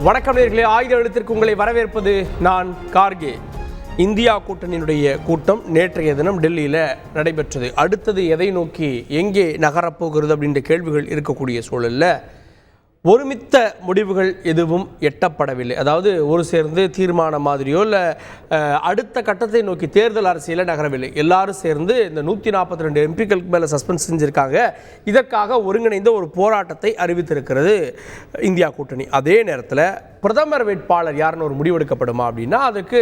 வணக்கம் நேயர்களே, ஆயுத எழுத்திற்கு உங்களை வரவேற்பது நான் கார்கே. இந்தியா கூட்டணியினுடைய கூட்டம் நேற்றைய தினம் டெல்லியில் நடைபெற்றது. அடுத்தது எதை நோக்கி எங்கே நகரப்போகிறது அப்படின்ற கேள்விகள் இருக்கக்கூடிய சூழலில் ஒருமித்த முடிவுகள் எதுவும் எட்டப்படவில்லை. அதாவது ஒரு சேர்ந்து தீர்மானம் மாதிரியோ இல்லை அடுத்த கட்டத்தை நோக்கி தேர்தல் அரசியலை நகரவில்லை. எல்லாரும் சேர்ந்து இந்த 142 எம்பிக்களுக்கு மேலே சஸ்பெண்ட் செஞ்சுருக்காங்க. இதற்காக ஒருங்கிணைந்த ஒரு போராட்டத்தை அறிவித்திருக்கிறது இந்தியா கூட்டணி. அதே நேரத்தில் பிரதமர் வேட்பாளர் யாருன்னு ஒரு முடிவெடுக்கப்படுமா அப்படின்னா அதுக்கு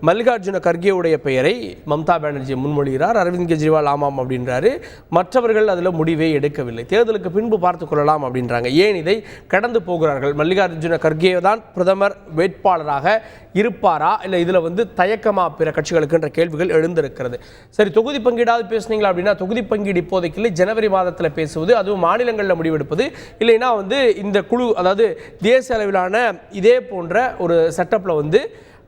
மல்லிகார்ஜுன கர்கேவுடைய பெயரை மம்தா பானர்ஜி முன்மொழிகிறார். அரவிந்த் கெஜ்ரிவால் ஆமாம் அப்படின்றாரு. மற்றவர்கள் அதில் முடிவை எடுக்கவில்லை. தேர்தலுக்கு பின்பு பார்த்து கொள்ளலாம் அப்படின்றாங்க. ஏன் இதை கடந்து போகிறார்கள்? மல்லிகார்ஜுன கர்கே தான் பிரதமர் வேட்பாளராக இருப்பாரா, இல்லை இதில் தயக்கமா பிற கட்சிகளுக்குன்ற கேள்விகள் எழுந்திருக்கிறது. சரி, தொகுதி பங்கீடாவது பேசுனீங்களா அப்படின்னா தொகுதி பங்கீடு இப்போதைக்கு இல்லை, ஜனவரி மாதத்தில் பேசுவது, அதுவும் மாநிலங்களில் முடிவெடுப்பது. இல்லைன்னா இந்த குழு, அதாவது தேசிய அளவிலான இதே போன்ற ஒரு செட்டப்பில்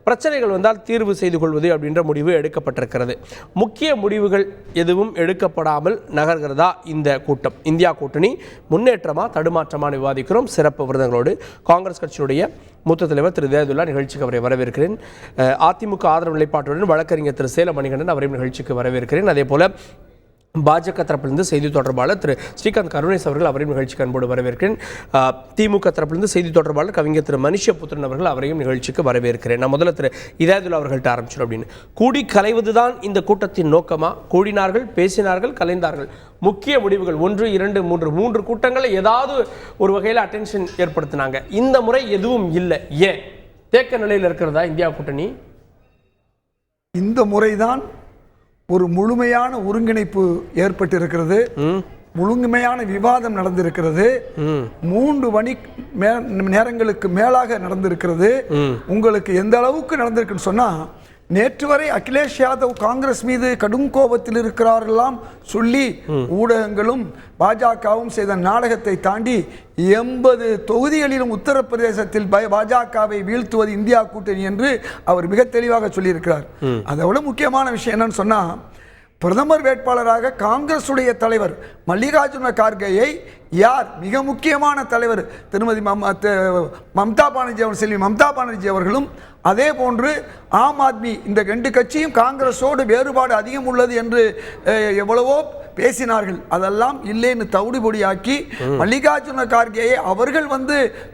பிரச்சனைகள் வந்தால் தீர்வு செய்து கொள்வது அப்படின்ற முடிவு எடுக்கப்பட்டிருக்கிறது. முக்கிய முடிவுகள் எதுவும் எடுக்கப்படாமல் நகர்கிறதா இந்த கூட்டம்? இந்தியா கூட்டணி முன்னேற்றமா தடுமாற்றமான விவாதிக்கிறோம். சிறப்பு விருதுகளோடு காங்கிரஸ் கட்சியினுடைய மூத்த தலைவர் திரு தேவதுல்லா நிகழ்ச்சிக்கு அவரை வரவேற்கிறேன். அதிமுக ஆதரவு நிலைப்பாட்டுடன் வழக்கறிஞர் திரு சேலம் மணிகண்டன் அவரையும் நிகழ்ச்சிக்கு வரவேற்கிறேன். அதே போல பாஜக தரப்பிலிருந்து செய்தி தொடர்பாளர் திரு ஸ்ரீகாந்த் கருணேஸ் அவர்கள் அவரையும் நிகழ்ச்சிக்கு அன்போடு வரவேற்கிறேன். திமுக தரப்பிலிருந்து செய்தி தொடர்பாளர் கவிஞர் திரு மனிஷபுத்திரன் அவர்கள் அவரையும் நிகழ்ச்சிக்கு வரவேற்கிறேன். நான் முதல்ல திரு இதயதுல்லா அவர்கள்ட்ட ஆரம்பிச்சோம். அப்படின்னு கூடி கலைவதுதான் இந்த கூட்டத்தின் நோக்கமா? கூடினார்கள், பேசினார்கள், கலைந்தார்கள். முக்கிய முடிவுகள் 1, 2, 3 கூட்டங்களை ஏதாவது ஒரு வகையில் அட்டென்ஷன் ஏற்படுத்தினாங்க. இந்த முறை எதுவும் இல்லை. ஏன் தேக்க நிலையில் இருக்கிறதா இந்தியா கூட்டணி? இந்த முறைதான் ஒரு முழுமையான ஒருங்கிணைப்பு ஏற்பட்டிருக்கிறது. முழுமையான விவாதம் நடந்திருக்கிறது. 3 மணி நேரங்களுக்கு மேலாக நடந்திருக்கிறது. உங்களுக்கு எந்த அளவுக்கு நடந்திருக்குன்னு சொன்னா, நேற்று வரை அகிலேஷ் யாதவ் காங்கிரஸ் மீது கடும் கோபத்தில் இருக்கிறார்களெல்லாம் சொல்லி ஊடகங்களும் பாஜகவும் செய்த நாடகத்தை தாண்டி 80 தொகுதிகளிலும் உத்தரப்பிரதேசத்தில் பாஜகவை வீழ்த்துவது இந்தியா கூட்டணி என்று அவர் மிக தெளிவாக சொல்லியிருக்கிறார். அதை விட முக்கியமான விஷயம் என்னன்னு சொன்னா, பிரதமர் வேட்பாளராக காங்கிரசுடைய தலைவர் மல்லிகார்ஜுன கார்கேயை யார், மிக முக்கியமான தலைவர் திருமதி மம்தா பானர்ஜி அவர், செல்வி மம்தா பானர்ஜி அவர்களும், அதே போன்று ஆம் ஆத்மி, இந்த 2 கட்சியும் காங்கிரஸோடு வேறுபாடு அதிகம் உள்ளது என்று எவ்வளவோ பேசினார்கள். அதெல்லாம் இல்லைன்னு தவிடுபொடியாக்கி மல்லிகார்ஜுன கார்கேயை அவர்கள்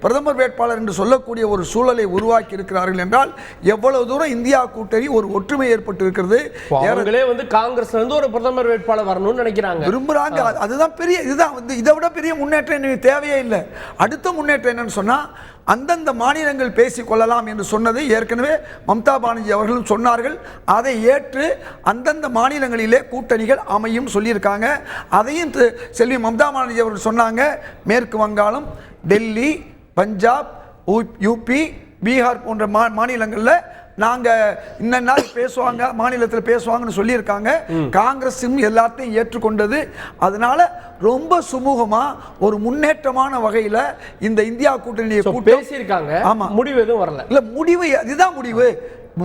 பிரதமர் வேட்பாளர் என்று சொல்லக்கூடிய ஒரு சூழலை உருவாக்கி இருக்கிறார்கள் என்றால் எவ்வளவு தூரம் இந்தியா கூட்டணி ஒரு ஒற்றுமை ஏற்பட்டு இருக்கிறது. காங்கிரஸ் ஒரு பிரதமர் வேட்பாளர் வரணும்னு நினைக்கிறாங்க, விரும்புறாங்க. அதுதான் பெரிய, இதுதான் இதை விட பெரிய முன்னேற்றம் தேவையே இல்லை. அடுத்த முன்னேற்றம் என்னன்னு சொன்னா, அந்தந்த மாநிலங்கள் பேசிக் கொள்ளலாம் என்று சொன்னதை ஏற்கனவே மம்தா பானர்ஜி அவர்களும் சொன்னார்கள். அதை ஏற்று அந்தந்த மாநிலங்களிலே கூட்டணிகள் அமையும் சொல்லியிருக்காங்க. அதையும் செல்வி மம்தா பானர்ஜி அவர்கள் சொன்னாங்க. மேற்கு வங்காளம், டெல்லி, பஞ்சாப், யூபி, பீகார் போன்ற மாநிலங்களில் நாங்கள் இன்ன நாள் பேசுவாங்க, மாநிலத்தில் பேசுவாங்கன்னு சொல்லியிருக்காங்க. காங்கிரஸும் எல்லாத்தையும் ஏற்றுக்கொண்டது. அதனால ரொம்ப சுமூகமா ஒரு முன்னேற்றமான வகையில் இந்த இந்தியா கூட்டணியை பேசியிருக்காங்க. ஆமா, முடிவு எதுவும் வரல. இல்ல, முடிவு இதுதான் முடிவு.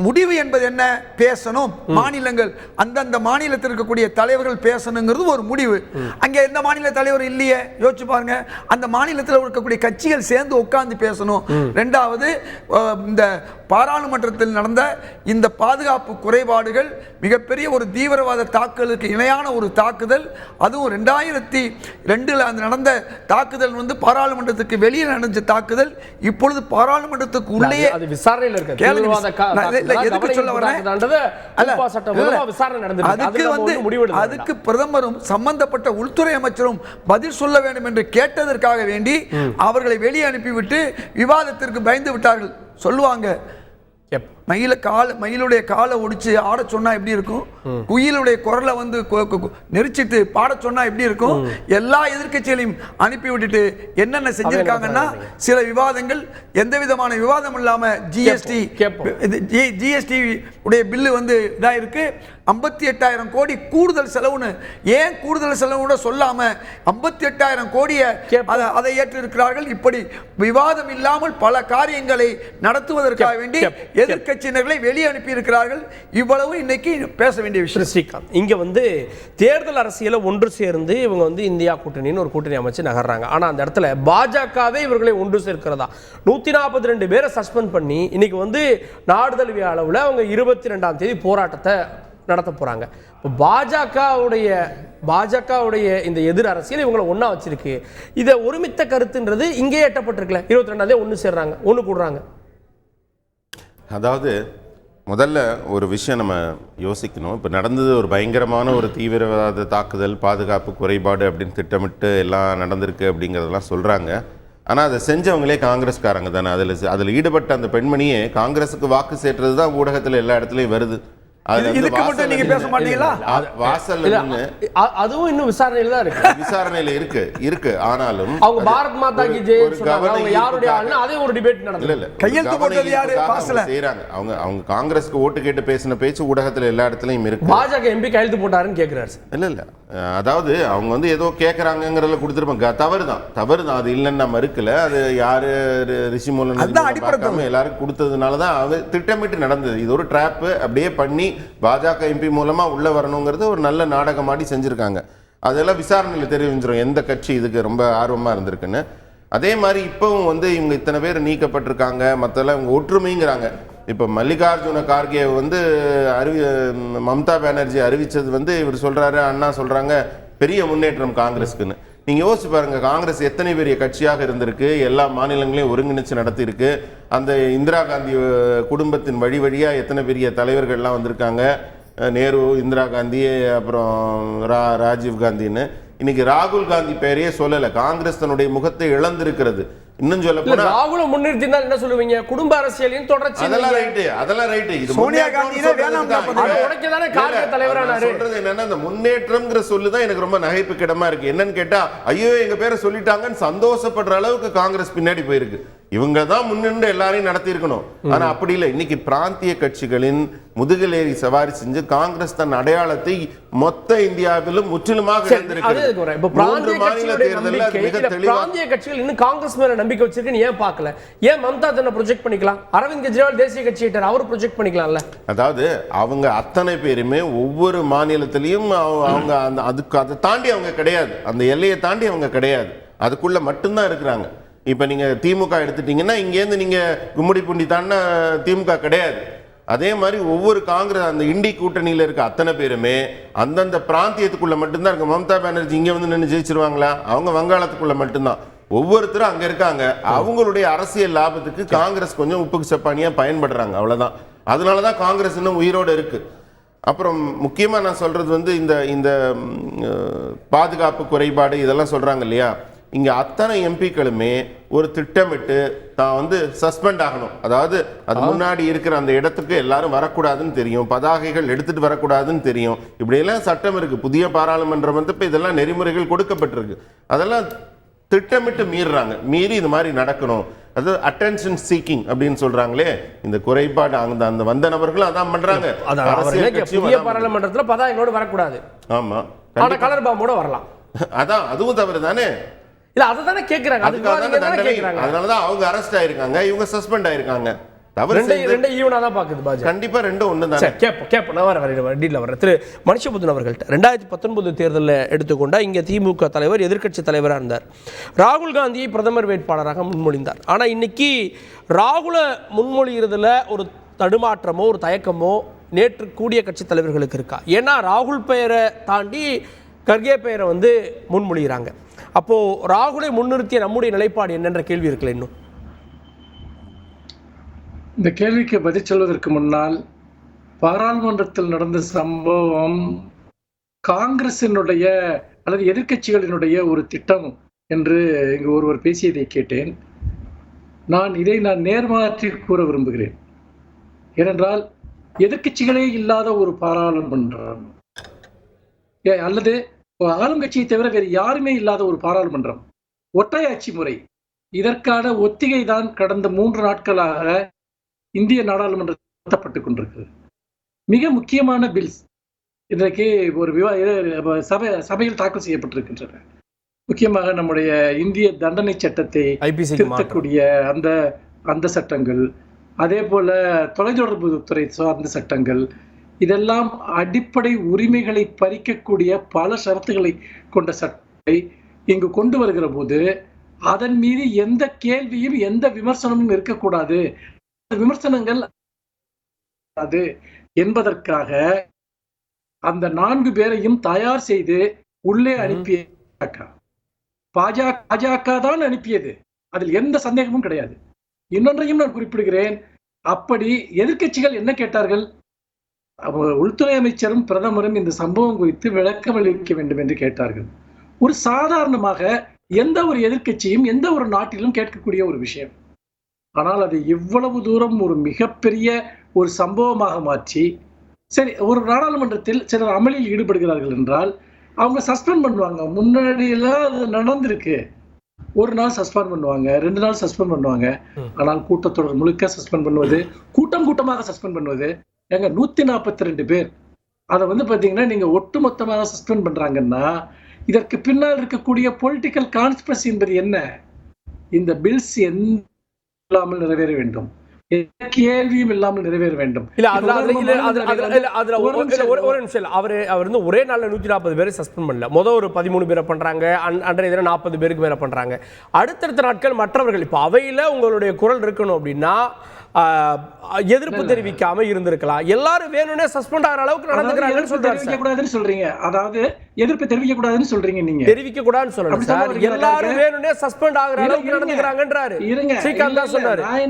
முடிவு என்பது என்ன? பேசணும். மாநிலங்கள் அந்தந்த மாநிலத்தில் இருக்கக்கூடிய தலைவர்கள் பேசணுங்கிறது ஒரு முடிவு. அங்கே எந்த மாநில தலைவர் இல்லையே, யோசிச்சு பாருங்க. அந்த மாநிலத்தில் இருக்கக்கூடிய கட்சிகள் சேர்ந்து உட்கார்ந்து பேசணும். 2வது, இந்த பாராளுமன்றத்தில் நடந்த இந்த பாதுகாப்பு குறைபாடுகள் மிகப்பெரிய ஒரு தீவிரவாத தாக்குதலுக்கு இணையான ஒரு தாக்குதல். அதுவும் 2002 நடந்த தாக்குதல் பாராளுமன்றத்துக்கு வெளியே நடந்த தாக்குதல். இப்பொழுது பாராளுமன்றத்துக்கு உள்ளே விசாரணையில் இருக்கு. அதுக்கு பிரதமரும் சம்பந்தப்பட்ட உள்துறை அமைச்சரும் பதில் சொல்ல வேண்டும் என்று கேட்டதற்காக வேண்டி அவர்களை வெளியே அனுப்பிவிட்டு விவாதத்திற்கு பயந்து விட்டார்கள். சொல்லுவாங்க, மயிலுடைய காலை ஒடிச்சு ஆட சொன்னா எப்படி இருக்கும், குயிலுடைய குரலை நெரிச்சிட்டு பாட சொன்னா எப்படி இருக்கும். எல்லா எதிர்க்கட்சிகளையும் அனுப்பி விட்டுட்டு என்னென்ன செஞ்சிருக்காங்கன்னா, சில விவாதங்கள் எந்த விதமான விவாதம் இல்லாம ஜிஎஸ்டி உடைய பில்லு இதா இருக்கு. 58,000 கோடி கூடுதல் செலவுன்னு, ஏன் கூடுதல் செலவு சொல்லாம 58,000 கோடியை அதை ஏற்றிருக்கிறார்கள். இப்படி விவாதம் இல்லாமல் பல காரியங்களை நடத்துவதற்காக வேண்டி எதிர்க்கட்சி எதிர்க்கட்சியினர்களை வெளியே அனுப்பி இருக்கிறார்கள். இவ்வளவு இன்னைக்கு பேச வேண்டிய விஷயம். ஸ்ரீகாந்த், இங்க தேர்தல் அரசியல ஒன்று சேர்ந்து இவங்க இந்தியா கூட்டணின்னு ஒரு கூட்டணி அமைச்சு நகர்றாங்க. ஆனா அந்த இடத்துல பாஜகவே இவர்களை ஒன்று சேர்க்கிறதா 142 பேரை சஸ்பெண்ட் பண்ணி இன்னைக்கு நாடு தழுவிய அளவில் அவங்க 22ஆம் தேதி போராட்டத்தை நடத்த போறாங்க. பாஜகவுடைய இந்த எதிர் அரசியல் இவங்களை ஒண்ணா வச்சிருக்கு. இதை ஒருமித்த கருத்துன்றது இங்கே எட்டப்பட்டிருக்கல. 22ஆம் தேதி ஒன்று சேர்றாங்க, ஒன்று கூடுறாங்க. அதாவது முதல்ல ஒரு விஷயம் நம்ம யோசிக்கணும். இப்போ நடந்தது ஒரு பயங்கரமான ஒரு தீவிரவாத தாக்குதல், பாதுகாப்பு குறைபாடு அப்படின்னு திட்டமிட்டு எல்லாம் நடந்திருக்கு அப்படிங்கிறதெல்லாம் சொல்கிறாங்க. ஆனால் அதை செஞ்சவங்களே காங்கிரஸ்காரங்க தானே. அதில் ஈடுபட்ட அந்த பெண்மணியே காங்கிரஸுக்கு வாக்கு சேர்றது தான் ஊடகத்தில் எல்லா இடத்துலையும் வருது. அதுவும் இன்னும் விசாரணையில தான் இருக்கு. விசாரணையில இருக்கு. ஆனாலும் அவங்க பாரத் மாதா கி ஜெய் சொன்னாங்க. யாருடைய ஆளுனா அதே ஒரு டிபேட் நடந்தது. இல்ல கையெழுத்து போட்டது யாரு? பாஸ்ல செய்றாங்க. அவங்க காங்கிரஸ்க்கு ஓட்டு கேட்டு பேசின பேச்சு ஊடகத்துல எல்லா இடத்துலயும் இருக்கு. பாஜக எம்பி கையெழுத்து போட்டாருன்னு கேக்குறாரு. இல்ல அதாவது அவங்க ஏதோ கேக்குறாங்கங்கறத கொடுத்திருப்பாங்க. தவறுதான். அது இல்லன்னு நம்ம மறுக்கல. அது யாரு ரிஷிமூலன் எல்லாரும் கொடுத்ததுனால தான் அது திட்டமிட்டு நடந்தது. இது ஒரு ட்ராப் அப்படியே பண்ணி பாஜக எம்பி மூலமா உள்ள வரணுங்கிறது ஒரு நல்ல நாடகமாடி செஞ்சிருக்காங்க. அதெல்லாம் விசாரணையில் தெரிவிஞ்சிடும் எந்த கட்சி இதுக்கு ரொம்ப ஆர்வமா இருந்திருக்குன்னு. அதே மாதிரி இப்பவும் இவங்க இத்தனை பேர் நீக்கப்பட்டிருக்காங்க. மற்றெல்லாம் இவங்க ஒற்றுமைங்கிறாங்க. இப்போ மல்லிகார்ஜுன கார்கே மம்தா பானர்ஜி அறிவிச்சது இவர் சொல்றாரு, அண்ணா சொல்றாங்க பெரிய முன்னேற்றம் காங்கிரஸ்க்குன்னு. நீங்க யோசிச்சு பாருங்க, காங்கிரஸ் எத்தனை பெரிய கட்சியாக இருந்திருக்கு, எல்லா மாநிலங்களையும் ஒருங்கிணைச்சு நடத்தியிருக்கு. அந்த இந்திரா காந்தி குடும்பத்தின் வழியா எத்தனை பெரிய தலைவர்கள்லாம் வந்திருக்காங்க. நேரு, இந்திரா காந்தி, அப்புறம் ராஜீவ் காந்தின்னு. இன்னைக்கு ராகுல் காந்தி பேரையே சொல்லல. காங்கிரஸ் தன்னுடைய முகத்தை இழந்திருக்கிறது. இன்னும் சொல்ல போனா ராகுல முன்னிறுத்தி என்ன சொல்லுவீங்க? குடும்ப அரசியலின் தொடர்ச்சி. அதெல்லாம் ரைட். இது சோனியா காந்தி சொல்றது என்னன்னா, அந்த முன்னேற்றம்ங்கிற சொல்லுதான் எனக்கு ரொம்ப நகைப்புக்கிடமா இருக்கு. என்னன்னு கேட்டா, ஐயோ எங்க பேரை சொல்லிட்டாங்கன்னு சந்தோஷப்படுற அளவுக்கு காங்கிரஸ் பின்னாடி போயிருக்கு. இவங்க தான் முன்னின்று எல்லாரையும் நடத்தி இருக்கணும். ஆனா அப்படி இல்லை. இன்னைக்கு பிராந்திய கட்சிகளின் முதுகலேறி சவாரி செஞ்சு காங்கிரஸ் தன் அடையாளத்தை மொத்த இந்தியாவிலும் முற்றிலுமாக பிராந்திய கட்சிகள் இன்னும் காங்கிரஸ் மேல நம்பிக்கை வச்சிருக்குன்னு ஏன் பார்க்கல? ஏன் மம்தா தன்னை ப்ரொஜெக்ட் பண்ணிக்கலாம்? அரவிந்த் கெஜ்ரிவால் தேசிய கட்சியிட்டர், அவர் ப்ரொஜெக்ட் பண்ணிக்கலாம்ல. அதாவது அவங்க அத்தனை பேருமே ஒவ்வொரு மாநிலத்திலையும் அவங்க அதுக்கு அதை தாண்டி அவங்க கிடையாது. அந்த எல்லையை தாண்டி அவங்க கிடையாது. அதுக்குள்ள மட்டும்தான் இருக்கிறாங்க. இப்போ நீங்கள் திமுக எடுத்துட்டீங்கன்னா இங்கேருந்து நீங்கள் கும்மிடி பூண்டி தாண்டா திமுக கிடையாது. அதே மாதிரி ஒவ்வொரு காங்கிரஸ் அந்த இண்டி கூட்டணியில் இருக்க அத்தனை பேருமே அந்தந்த பிராந்தியத்துக்குள்ள மட்டும்தான் இருக்கு. மம்தா பானர்ஜி இங்கே நின்று ஜெயிச்சிருவாங்களா? அவங்க வங்காளத்துக்குள்ள மட்டும்தான். ஒவ்வொருத்தரும் அங்கே இருக்காங்க. அவங்களுடைய அரசியல் லாபத்துக்கு காங்கிரஸ் கொஞ்சம் உப்புக்கு சப்பானியாக பயன்படுறாங்க, அவ்வளோதான். அதனால தான் காங்கிரஸ் இன்னும் உயிரோடு இருக்கு. அப்புறம் முக்கியமாக நான் சொல்றது இந்த பாதுகாப்பு குறைபாடு இதெல்லாம் சொல்றாங்க இல்லையா? இங்க அத்தனை எம்பிக்களுமே ஒரு திட்டமிட்டு தான் சஸ்பெண்ட் ஆகணும். அதாவது அது முன்னாடி இருக்கிற அந்த இடத்துக்கு எல்லாரும் வரக்கூடாதுன்னு தெரியும், பதாகைகள் எடுத்துட்டு வரக்கூடாதுன்னு தெரியும். இப்படியெல்லாம் சட்டம் இருக்கு. புதிய பாராளுமன்றம் இப்போ இதெல்லாம் நெறிமுறைகள் கொடுக்கப்பட்டிருக்கு. அதெல்லாம் திட்டமிட்டு மீறுறாங்க. மீறி இது மாதிரி நடக்கணும். அது அட்டென்ஷன் சீக்கிங் அப்படின்னு சொல்றாங்களே, இந்த குறைபாடு அந்த வந்த நபர்களும் அதான் பண்றாங்க. புதிய பாராளுமன்றத்துல பதாகைகளோட வரக்கூடாது. ஆமா, கலர் பாம்போட வரலாம். அதான் அதுவும் தவறு தானே. இல்ல அததானே கேக்குறாங்க. அதனாலதான் அவங்க அரெஸ்ட் ஆயிருக்காங்க, இவங்க சஸ்பெண்ட் ஆயிருக்காங்க. கண்டிப்பா ரெண்டும் ஒண்ணுதான். திரு மனுஷபுத்தன் அவர்கள்ட்ட 2019 தேர்தலில் எடுத்துக்கொண்டா இங்க திமுக தலைவர் எதிர்க்கட்சி தலைவராக இருந்தார். ராகுல் காந்தியை பிரதமர் வேட்பாளராக முன்மொழிந்தார். ஆனா இன்னைக்கு ராகுல முன்மொழிகிறதுல ஒரு தடுமாற்றமோ ஒரு தயக்கமோ நேற்று கூடிய கட்சி தலைவர்களுக்கு இருக்கா? ஏன்னா ராகுல் பெயரை தாண்டி கர்கே பெயரை முன்மொழிகிறாங்க. அப்போ ராகுலை முன்னிறுத்திய நம்முடைய நிலைப்பாடு என்னென்ற கேள்வி இருக்குல்ல. இன்னும் இந்த கேள்விக்கு பதில் சொல்வதற்கு முன்னால், பாராளுமன்றத்தில் நடந்த சம்பவம் காங்கிரசினுடைய அல்லது எதிர்க்கட்சிகளினுடைய ஒரு திட்டம் என்று இங்கு ஒருவர் பேசியதை கேட்டேன். இதை நேர்மாற்றி கூற விரும்புகிறேன். ஏனென்றால் எதிர்க்கட்சிகளே இல்லாத ஒரு பாராளுமன்றம் அல்லது ஆளுங்கட்சியை தவிர வேறு யாருமே இல்லாத ஒரு பாராளுமன்றம், ஒற்றையாட்சி முறை, இதற்கான ஒத்திகை தான் கடந்த 3 நாட்களாக இந்திய நாடாளுமன்றம் நடத்தப்பட்டுக் கொண்டிருக்கிறது. மிக முக்கியமான பில்ஸ் இன்றைக்கு ஒரு சபையில் தாக்கல் செய்யப்பட்டிருக்கின்றன. முக்கியமாக நம்முடைய இந்திய தண்டனை சட்டத்தை திருத்தக்கூடிய அந்த சட்டங்கள், அதே போல தொலைத்தொடர்பு துறை சார்ந்த சட்டங்கள், இதெல்லாம் அடிப்படை உரிமைகளை பறிக்கக்கூடிய பல ஷரத்துகளை கொண்ட சட்டத்தை இங்கு கொண்டு வருகிற போது அதன் மீது எந்த கேள்வியும் எந்த விமர்சனமும் இருக்கக்கூடாது, விமர்சனங்கள் அது என்பதற்காக அந்த 4 பேரையும் தயார் செய்து உள்ளே அனுப்பிய பாஜக தான் அனுப்பியது, அதில் எந்த சந்தேகமும் கிடையாது. இன்னொன்றையும் நான் குறிப்பிடுகிறேன். அப்படி எதிர்க்கட்சிகள் என்ன கேட்டார்கள்? உள்துறை அமைச்சரும் பிரதமரும் இந்த சம்பவம் குறித்து விளக்கம் அளிக்க வேண்டும் என்று கேட்டார்கள். ஒரு சாதாரணமாக எந்த ஒரு எதிர்க்கட்சியும் எந்த ஒரு நாட்டிலும் கேட்கக்கூடிய ஒரு விஷயம். ஆனால் அது இவ்வளவு தூரம் ஒரு மிகப்பெரிய ஒரு சம்பவமாக மாற்றி, சரி, ஒரு நாடாளுமன்றத்தில் சிலர் அமளியில் ஈடுபடுகிறார்கள் என்றால் அவங்க சஸ்பெண்ட் பண்ணுவாங்க. முன்னாடியெல்லாம் அது நடந்திருக்கு. ஒரு நாள் சஸ்பெண்ட் பண்ணுவாங்க, 2 நாள் சஸ்பெண்ட் பண்ணுவாங்க. ஆனால் கூட்டத்தொடர் முழுக்க சஸ்பெண்ட் பண்ணுவது, கூட்டமாக சஸ்பெண்ட் பண்ணுவது, எங்க 142 பேர் அதை பாத்தீங்கன்னா நீங்க ஒட்டுமொத்தமாக சஸ்பெண்ட் பண்றாங்கன்னா இதற்கு பின்னால் இருக்கக்கூடிய பொலிட்டிக்கல் கான்ஸ்பிரசி என்பது என்ன? இந்த பில்ஸ் இல்லாமல் நிறைவேற வேண்டும், கேள்வியும் இல்லாமல் நிறைவேற வேண்டும். ஒரு நிமிஷம், அவர் ஒரே நாள்ல 140 பேரை சஸ்பெண்ட் பண்ணல. முதல் ஒரு 13 பேரை பண்றாங்க, அன்றைய தினம் 40 பேருக்கு மேல பண்றாங்க. அடுத்தடுத்த நாட்கள் மற்றவர்கள் இப்ப அவையில உங்களுடைய குரல் இருக்கணும் அப்படின்னா எதிர்ப்பு தெரிவிக்காம இருந்திருக்கலாம். எல்லாரும் வேணும்னே சஸ்பெண்ட் ஆகிற அளவுக்கு நடந்துக்கிறாங்கன்னு சொல்றாங்க. சொல்றீங்க, அதாவது எதிர்ப்பு தெரிவிக்க கூடாதுன்னு சொல்றீங்க. நீங்க தெரிவிக்க கூடாதுன்னு சொல்லணும் சார், எல்லாரும் வேணும்னே சஸ்பெண்ட் ஆகிற அளவுக்கு நடந்துக்கிறாங்கன்றாரு. ஸ்ரீகாந்த் தான் சொன்னாரு. நான்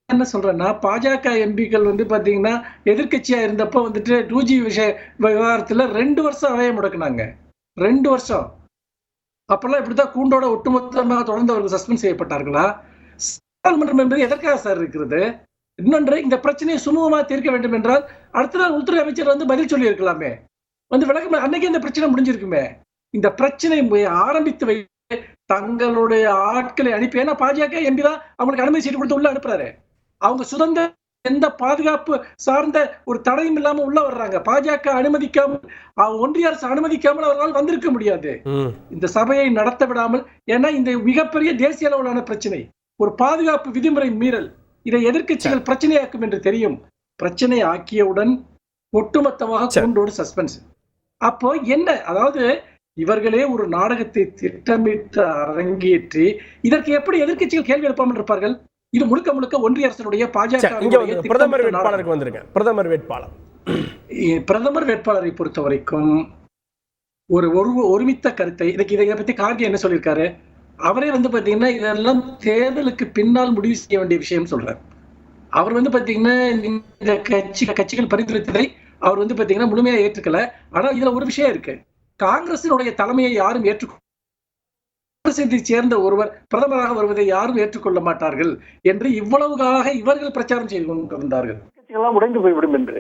என்ன சொல்றேன்னா, பாஜக எம்பிக்கள் பாத்தீங்கன்னா எதிர்கட்சியா இருந்தப்ப 2G விஷய விவகாரத்துல 2 வருஷம் அவையை முடக்குனாங்க. 2 வருஷம். அப்பெல்லாம் இப்படிதான் கூண்டோட ஒட்டுமொத்தமாக தொடர்ந்து அவர்கள் சஸ்பெண்ட் செய்யப்பட்டார்களா? நாடாளுமன்றம் என்பது எதற்காக சார் இருக்கிறது? இன்னொன்று, இந்த பிரச்சனையை சுமூகமாக தீர்க்க வேண்டும் என்றால் அடுத்த நாள் உள்துறை அமைச்சர் பதில் சொல்லி இருக்கலாமே, விளக்கம். அன்னைக்கு இந்த பிரச்சனை முடிஞ்சிருக்குமே. இந்த பிரச்சனை ஆரம்பித்து வைத்து தங்களுடைய ஆட்களை அனுப்பி, ஏன்னா பாஜக எம்பி தான் அவங்களுக்கு அனுமதி சீட்டு கொடுத்து உள்ள அனுப்புறாரு. அவங்க சுதந்திர எந்த பாதுகாப்பு சார்ந்த ஒரு தடையும் இல்லாம உள்ள வர்றாங்க. பாஜக அனுமதிக்காமல், ஒன்றிய அரசு அனுமதிக்காமல் அவர்களால் வந்திருக்க முடியாது. இந்த சபையை நடத்த விடாமல், ஏன்னா இந்த மிகப்பெரிய தேசிய அளவிலான பிரச்சனை, ஒரு பாதுகாப்பு விதிமுறை மீறல், இதை எதிர்க்கட்சிகள் பிரச்சனையாக்கும் என்று தெரியும். பிரச்சனை ஆக்கியவுடன் ஒட்டுமொத்தமாக கூண்டோடு சஸ்பென்ஸ். அப்போ என்ன, அதாவது இவர்களே ஒரு நாடகத்தை திட்டமிட்டு அரங்கேற்றி இதற்கு எப்படி எதிர்க்கட்சிகள் கேள்வி எழுப்பாமல் இருப்பார்கள்? இது முழுக்க முழுக்க ஒன்றிய அரசினுடைய பாஜக பிரதமர் வேட்பாளருக்கு வந்திருக்கேன். பிரதமர் வேட்பாளரை பொறுத்த வரைக்கும் ஒரு ஒருமித்த கருத்தை, இதை பத்தி கார்கே என்ன சொல்லியிருக்காரு? அவரே பாத்தீங்கன்னா இதெல்லாம் தேர்தலுக்கு பின்னால் முடிவு செய்ய வேண்டிய விஷயம் சொல்றார். அவர் பாத்தீங்கன்னா இந்த கட்சிகள் பரிந்துரைத்ததை அவர் பாத்தீங்கன்னா முழுமையா ஏற்றுக்கல. ஆனா இதுல ஒரு விஷயம் இருக்கு, காங்கிரசினுடைய தலைமையை யாரும் சேர்ந்த ஒருவர் பிரதமராக வருவதை யாரும் ஏற்றுக்கொள்ள மாட்டார்கள் என்று இவ்வளவுக்காக இவர்கள் பிரச்சாரம் செய்து கொண்டிருந்தார்கள். கட்சிகள்லாம் உடைந்து போய்விடும் என்று.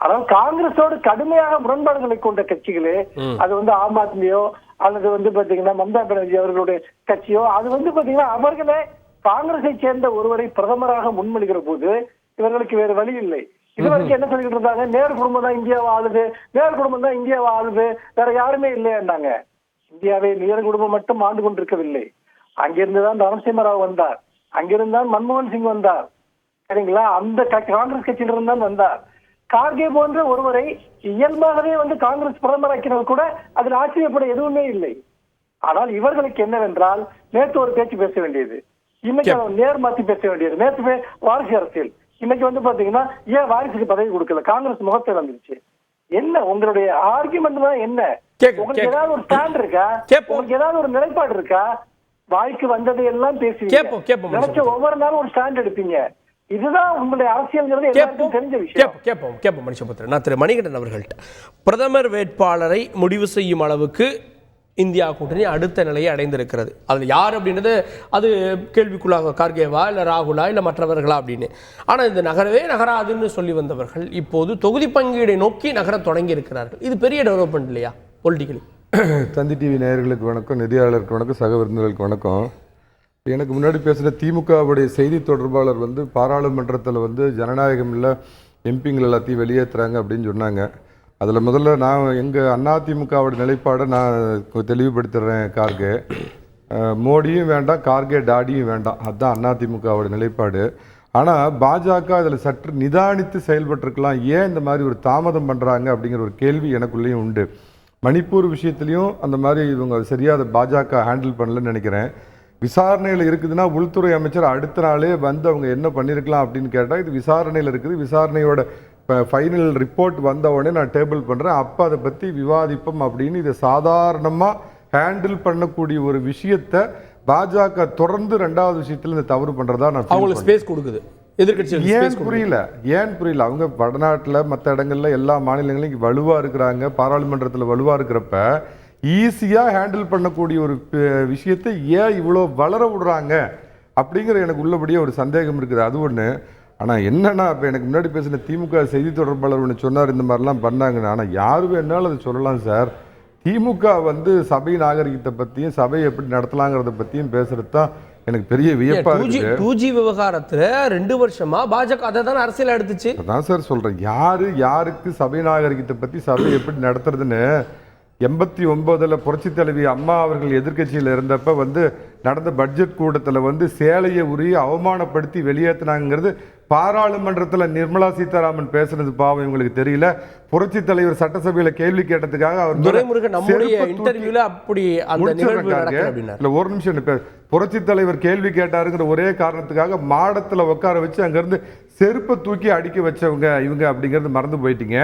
ஆனால் காங்கிரஸோடு கடுமையாக முரண்பாடுகளை கொண்ட கட்சிகளே, அது ஆம் ஆத்மியோ அல்லது பாத்தீங்கன்னா மம்தா பானர்ஜி அவர்களுடைய கட்சியோ, அது பாத்தீங்கன்னா அவர்களே காங்கிரஸை சேர்ந்த ஒருவரை பிரதமராக முன்மொழிகிற போது இவர்களுக்கு வேறு வழி இல்லை. இதுவரைக்கும் என்ன சொல்லிட்டு இருந்தாங்க? நேரு குடும்பம் தான் இந்தியாவை ஆளுது, நேரு குடும்பம் தான் இந்தியாவை ஆளுது, வேற யாருமே இல்லையாண்டாங்க. இந்தியாவை நேரு குடும்பம் மட்டும் ஆண்டு கொண்டிருக்கவில்லை. அங்கிருந்துதான் நரசிம்ம ராவ் வந்தார், அங்கிருந்தான் மன்மோகன் சிங் வந்தார், சரிங்களா? அந்த காங்கிரஸ் கட்சியிலிருந்து தான் வந்தார். கார்கே போன்ற ஒருவரை இயல்பாகவே காங்கிரஸ் பிரதமராக்கினது கூட அதில் ஆச்சரியப்பட எதுவுமே இல்லை. ஆனால் இவர்களுக்கு என்னவென்றால், நேற்று ஒரு பேச்சு பேச வேண்டியது, இன்னைக்கு நேர் மாத்தி பேச வேண்டியது. நேற்று வாரிசு அரசியல், இன்னைக்கு பாத்தீங்கன்னா ஏன் வாரிசுக்கு பதவி கொடுக்கல? காங்கிரஸ் முகத்தை வந்துருச்சு. என்ன உங்களுடைய ஆர்குமெண்ட் தான்? என்ன உங்களுக்கு ஏதாவது ஒரு ஸ்டாண்ட் இருக்கா? உங்களுக்கு ஏதாவது ஒரு நிலைப்பாடு இருக்கா? வாய்க்கு வந்ததை எல்லாம் பேசுவீங்க, நினைச்ச ஒவ்வொரு நாளும் ஒரு ஸ்டாண்ட் எடுப்பீங்க. இதுதான் உங்களுடைய அரசியல்ங்கிறது எல்லாருக்கும் தெரிஞ்ச விஷயம். கேட்போம் மனுஷபுத்திரன். நான் திரு மணிகண்டன் அவர்கள்ட்ட, பிரதமர் வேட்பாளரை முடிவு செய்யும் அளவுக்கு இந்தியா கூட்டணி அடுத்த நிலையை அடைந்திருக்கிறது. அதில் யார் அப்படின்றது அது கேள்விக்குள்ளாக, கார்கேவா இல்லை ராகுலா இல்லை மற்றவர்களா அப்படின்னு. ஆனால் இந்த நகரவே நகராதுன்னு சொல்லி வந்தவர்கள் இப்போது தொகுதி பங்கீடை நோக்கி நகர தொடங்கி இருக்கிறார்கள். இது பெரிய டெவலப்மெண்ட் இல்லையா பொலிட்டிக்கலி? தந்தி டிவி நேயர்களுக்கு வணக்கம், நெறியாளருக்கு வணக்கம், சக விருந்தினர்களுக்கு வணக்கம். எனக்கு முன்னாடி பேசுகிற திமுகவுடைய செய்தி தொடர்பாளர் பாராளுமன்றத்தில் ஜனநாயகம் இல்லை, எம்பிங்கள் எல்லாத்தையும் வெளியேற்றுறாங்க அப்படின்னு சொன்னாங்க. அதில் முதல்ல நான் எங்கள் அதிமுகவோட நிலைப்பாடை நான் தெளிவுபடுத்துகிறேன். கார்கே மோடியும் வேண்டாம், கார்கே டாடியும் வேண்டாம், அதுதான் அதிமுகவோட நிலைப்பாடு. ஆனால் பாஜக அதில் சற்று நிதானித்து செயல்பட்டிருக்கலாம். ஏன் இந்த மாதிரி ஒரு தாமதம் பண்ணுறாங்க அப்படிங்கிற ஒரு கேள்வி எனக்குள்ளேயும் உண்டு. மணிப்பூர் விஷயத்துலையும் அந்த மாதிரி இவங்க சரியாக பாஜக ஹேண்டில் பண்ணலன்னு நினைக்கிறேன். விசாரணையில் இருக்குதுன்னா உள்துறை அமைச்சர் அடுத்த நாளே வந்து அவங்க என்ன பண்ணியிருக்கலாம் அப்படின்னு கேட்டால் இது விசாரணையில் இருக்குது, விசாரணையோட ஃபைனல் ரிப்போர்ட் வந்த உடனே நான் டேபிள் பண்ணுறேன், அப்போ அதை பற்றி விவாதிப்போம் அப்படின்னு இதை சாதாரணமாக ஹேண்டில் பண்ணக்கூடிய ஒரு விஷயத்தை பாஜக தொடர்ந்து 2வது விஷயத்தில் இந்த தவறு பண்ணுறதா நான் அவங்களுக்கு ஸ்பேஸ் கொடுக்குது. எதிர்கட்சிகள் ஏன் புரியல அவங்க வடநாட்டில் மற்ற இடங்கள்ல எல்லா மாநிலங்களையும் வலுவாக இருக்கிறாங்க, பாராளுமன்றத்தில் வலுவாக இருக்கிறப்ப ஈஸியாக ஹேண்டில் பண்ணக்கூடிய ஒரு விஷயத்தை ஏன் இவ்வளோ வளர விடுறாங்க அப்படிங்கிற எனக்கு உள்ளபடியே ஒரு சந்தேகம் இருக்குது. அது ஒன்று. ஆனால் என்னன்னா இப்போ எனக்கு முன்னாடி பேசின திமுக செய்தி தொடர்பாளர் ஒன்று சொன்னார், இந்த மாதிரிலாம் பண்ணாங்கன்னு. ஆனால் யார் வேணாலும் அதை சொல்லலாம் சார். திமுக வந்து சபை நாகரிகத்தை பற்றியும் சபையை எப்படி நடத்தலாங்கிறத பற்றியும் பேசுறது தான் எனக்கு பெரிய வியப்பா இருக்கு. 2G விவகாரத்துல 2 வருஷமா பாஜக அதை தான் அரசியல் எடுத்துச்சு. அதான் சார் சொல்றேன், யாருக்கு சபை நாகரிகத்தை பற்றி சபை எப்படி நடத்துறதுன்னு 89 புரட்சி தலைவி அம்மா அவர்கள் எதிர்கட்சியில் இருந்தப்ப வந்து நடந்த பட்ஜெட் கூட்டத்தில் வந்து சேலையை உரிய அவமானப்படுத்தி வெளியேற்றினாங்கிறது பாராளுமன்றத்தில் நிர்மலா சீதாராமன் பேசுனது பாவம் இவங்களுக்கு தெரியல. புரட்சி தலைவர் சட்டசபையில கேள்வி கேட்டதுக்காக அவர் ஒரு நிமிஷம் புரட்சி தலைவர் கேள்வி கேட்டாருங்கிற ஒரே காரணத்துக்காக மாடத்துல உட்கார வச்சு அங்கிருந்து செருப்பை தூக்கி அடிக்க வச்சவங்க இவங்க அப்படிங்கிறது மறந்து போயிட்டீங்க.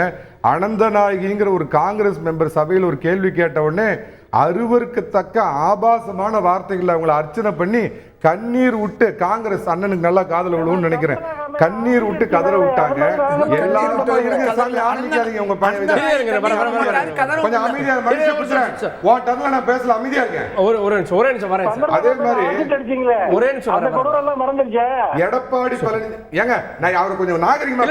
அனந்தநாயகிங்கிற ஒரு காங்கிரஸ் மெம்பர் சபையில் ஒரு கேள்வி கேட்ட உடனே அருவருக்கத்தக்க ஆபாசமான வார்த்தைகளை அவங்களை அர்ச்சனை பண்ணி கண்ணீர் விட்டு, காங்கிரஸ் அண்ணனுக்கு நல்லா காதல விழுவுன்னு நினைக்கிறேன், கண்ணீர் விட்டு கதற விட்டாங்க. எல்லாரும் பேசல, அமைதியா இருக்கேன். அதே மாதிரி எடப்பாடி ஏங்க நான் அவரை கொஞ்சம் நாகரிகமா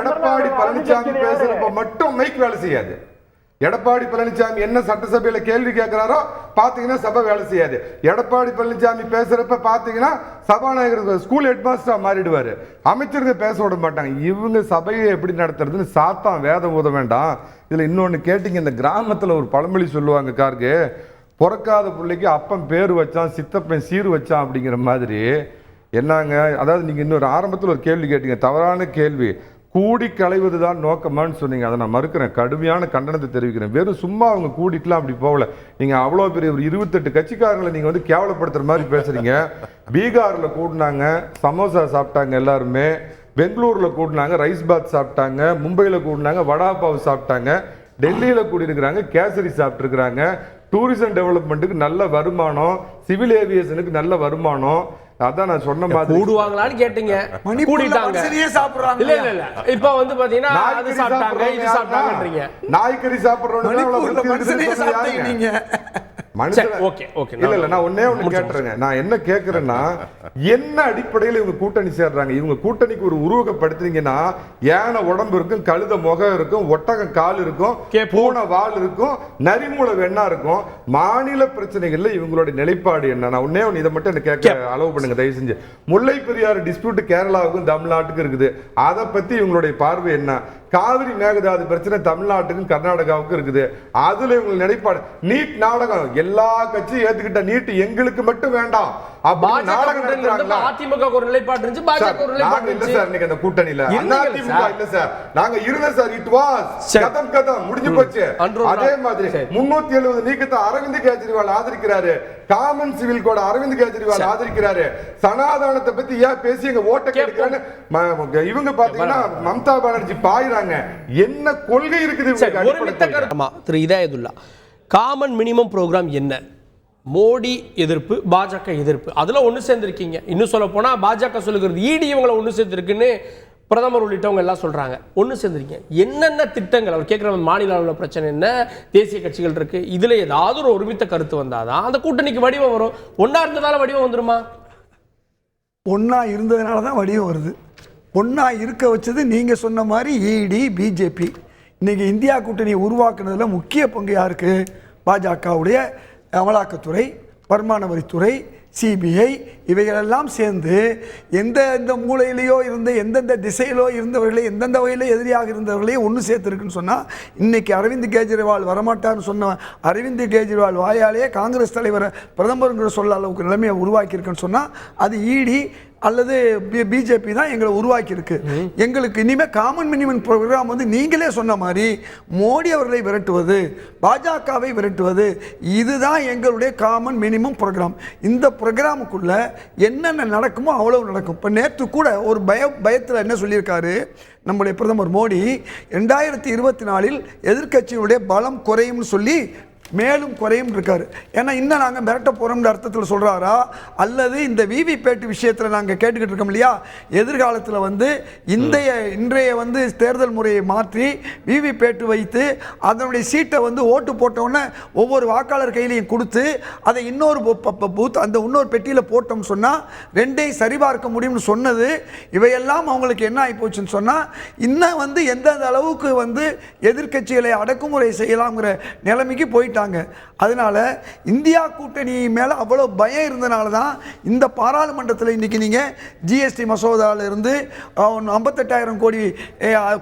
எடப்பாடி பழனிசாமி பேசுறப்ப மட்டும் மைக் வேலை செய்யாது. எடப்பாடி பழனிசாமி என்ன சட்டசபையில கேள்வி கேட்கிறாரோ பாத்தீங்கன்னா சபை வேலை செய்யாது. எடப்பாடி பழனிசாமி பேசுறப்ப பாத்தீங்கன்னா சபாநாயகர் ஸ்கூல் ஹெட்மாஸ்டரா மாறிடுவாரு, அமைச்சர்கள் பேச விட மாட்டாங்க. இவங்க சபையை எப்படி நடத்துறதுன்னு சாத்தான் வேதம் ஊத வேண்டாம். இதுல இன்னொன்னு கேட்டீங்க, இந்த கிராமத்துல ஒரு பழமொழி சொல்லுவாங்க, கார்கே பிறக்காத பிள்ளைக்கு அப்பன் பேரு வச்சான் சித்தப்பன் சீரு வச்சான் அப்படிங்கிற மாதிரி. என்னங்க, அதாவது நீங்க இன்னொரு ஆரம்பத்தில் ஒரு கேள்வி கேட்டீங்க, தவறான கேள்வி. கூடி களைவது தான் நோக்கமான்னு சொன்னீங்க, அதை நான் மறுக்கிறேன், கடுமையான கண்டனத்தை தெரிவிக்கிறேன். வெறும் சும்மா அவங்க கூடிட்டுலாம் அப்படி போகல. நீங்க அவ்வளோ பெரிய ஒரு 28 கட்சிக்காரங்களை நீங்க வந்து கேவலப்படுத்துற மாதிரி பேசுறீங்க. பீகார்ல கூடினாங்க, சமோசா சாப்பிட்டாங்க எல்லாருமே, பெங்களூர்ல கூடினாங்க, ரைஸ் பாத் சாப்பிட்டாங்க, மும்பையில கூடினாங்க, வடாபாவ் சாப்பிட்டாங்க, டெல்லியில கூடியிருக்கிறாங்க, கேசரி சாப்பிட்டு இருக்கிறாங்க. டூரிசம் டெவலப்மெண்ட்டுக்கு நல்ல வருமானம், சிவில் ஏவியேஷனுக்கு நல்ல வருமானம். அதான் நான் சொன்ன மாதிரி கூடுவாங்களான்னு கேட்டீங்க, கூடிட்டாங்க. இல்ல இல்ல இல்ல இப்போ வந்து பாத்தீங்கன்னா அது சாப்பிட்டாங்க இது சாப்பிட்டாங்கன்றீங்க. நாய்க்கறி சாப்பிடுறவங்க நீங்க நான் ஒன்னே ஒண்ணு கேட்டுறேங்க. நான் என்ன கேட்கிறேன்னா, என்ன அடிப்படையில் இவங்க கூட்டணி சேர்றாங்க? இவங்க கூட்டணிக்கு ஒரு உருவகப்படுத்துறீங்கன்னா யானை உடம்பு இருக்கும், கழுத முகம் இருக்கும், ஒட்டகம் கால் இருக்கும், பூனை வால் இருக்கும், நரிமூளை வெண்ணா இருக்கும். மாநில பிரச்சனைகள்ல இவங்களுடைய நிலைப்பாடு என்ன? நான் ஒன்னே ஒண்ணு இதை மட்டும் கேட்க அளவு பண்ணுங்க தயவு செஞ்சு. முல்லை பெரியாறு டிஸ்பியூட் கேரளாவுக்கும் தமிழ்நாட்டுக்கும் இருக்குது, அதை பத்தி இவங்களுடைய பார்வை என்ன? காவிரி மேகதாது பிரச்சனை தமிழ்நாட்டுக்கும் கர்நாடகாவுக்கும் இருக்குது, அதுல இவங்க நிலைப்பாடு. நீட் நாடகம் எல்லா கட்சியும் ஏத்துக்கிட்ட நீட் எங்களுக்கு மட்டும் வேண்டாம். அதிமுக ஒரு நிலைப்பாடு இருந்துச்சு, பாஜக ஒரு நிலைப்பாடு இல்ல சார். இன்னைக்கு அந்த கூட்டணியில அதிமுக இல்ல சார், நாங்க இருந்த சார். இட் வாஸ் கதம் முடிஞ்சு போச்சு. அதே மாதிரி 370 நீக்கத்தை அரவிந்த் கெஜ்ரிவால் ஆதரிக்கிறாரு, common civil code Arvind Kejriwal ஆதரிக்கிறாரு. சனாதனத்தை பத்தி ஏன் பேசி எங்க ஓட்ட கேட்கிறான்னு இவங்க பாத்தீங்கன்னா மம்தா பானர்ஜி பாயிறாங்க. என்ன கொள்கை இருக்குது? திரு இதாயதுல்லா, காமன் மினிமம் ப்ரோக்ராம் என்ன? மோடி எதிர்ப்பு, பாஜக எதிர்ப்பு, அதுல ஒன்று சேர்ந்திருக்கீங்க. இன்னும் சொல்ல போனா பாஜக சொல்லுகிறது ஈடி இவங்களை ஒன்று சேர்ந்திருக்குன்னு பிரதமர் உள்ளிட்டவங்க எல்லாம் சொல்றாங்க. ஒன்று சேர்ந்திருக்கீங்க. என்னென்ன திட்டங்கள் அவர் கேட்குற மாநில அளவில் பிரச்சனை என்ன, தேசிய கட்சிகள் இருக்கு, இதுல ஏதாவது ஒரு ஒருமித்த கருத்து வந்தாதான் அந்த கூட்டணிக்கு வடிவம் வரும். ஒன்னா இருந்ததால வடிவம் வந்துருமா? ஒன்னா இருந்ததுனால தான் வடிவம் வருது. ஒன்னா இருக்க வச்சது நீங்க சொன்ன மாதிரி இடி பிஜேபி. இன்னைக்கு இந்தியா கூட்டணியை உருவாக்குனதுல முக்கிய பங்கு யாருக்கு? பாஜகவுடைய அமலாக்கத்துறை, வருமான வரித்துறை, சிபிஐ இவைகளெல்லாம் சேர்ந்து எந்தெந்த மூலையிலையோ இருந்த எந்தெந்த திசையிலோ இருந்தவர்களே, எந்தெந்த வகையிலோ எதிரியாக இருந்தவர்களே ஒன்று சேர்த்துருக்குன்னு சொன்னால், இன்னைக்கு அரவிந்த் கெஜ்ரிவால் வரமாட்டார்னு சொன்ன அரவிந்த் கெஜ்ரிவால் வாயாலேயே காங்கிரஸ் தலைவரை பிரதமருங்கிற சொல்ல அளவுக்கு நிலைமையை உருவாக்கியிருக்குன்னு சொன்னால் அது இடி அல்லது பிஜேபி தான் எங்களை உருவாக்கி இருக்கு. எங்களுக்கு இனிமே காமன் மினிமம் ப்ரோக்ராம் வந்து நீங்களே சொன்ன மாதிரி மோடி அவர்களை விரட்டுவது, பாஜகவை விரட்டுவது, இதுதான் எங்களுடைய காமன் மினிமம் ப்ரோக்ராம். இந்த ப்ரோக்ராமுக்குள்ள என்னென்ன நடக்குமோ அவ்வளவு நடக்கும். இப்போ நேற்று கூட ஒரு பயத்தில் என்ன சொல்லியிருக்காரு நம்முடைய பிரதமர் மோடி, 2024 எதிர்க்கட்சியினுடைய பலம் குறையும்னு சொல்லி மேலும் குறையும் இருக்காரு. ஏன்னா இன்னும் நாங்கள் மிரட்ட போகிறோம்ன்ற அர்த்தத்தில் சொல்கிறாரா, அல்லது இந்த விவிபேட் விஷயத்தில் நாங்கள் கேட்டுக்கிட்டு இருக்கோம் இல்லையா, எதிர்காலத்தில் வந்து இன்றைய வந்து தேர்தல் முறையை மாற்றி விவிபேட் வைத்து அதனுடைய சீட்டை வந்து ஓட்டு போட்டோன்னே ஒவ்வொரு வாக்காளர் கையிலையும் கொடுத்து அதை இன்னொரு பூத் அந்த இன்னொரு பெட்டியில் போட்டோம்னு சொன்னால் ரெண்டையும் சரிபார்க்க முடியும்னு சொன்னது, இவையெல்லாம் அவங்களுக்கு என்ன ஆகி போச்சுன்னு சொன்னால் இன்னும் வந்து எந்தெந்த அளவுக்கு வந்து எதிர்க்கட்சிகளை அடக்குமுறை செய்யலாம்ங்கிற நிலைமைக்கு போயிட்டாங்க. அதனால இந்தியா கூட்டணி மேல அவ்வளவு பயம் இருந்தனால தான் இந்த பாராளுமன்றத்தில் இன்னைக்கு நீங்க ஜிஎஸ்டி மசோதால இருந்து 58,000 கோடி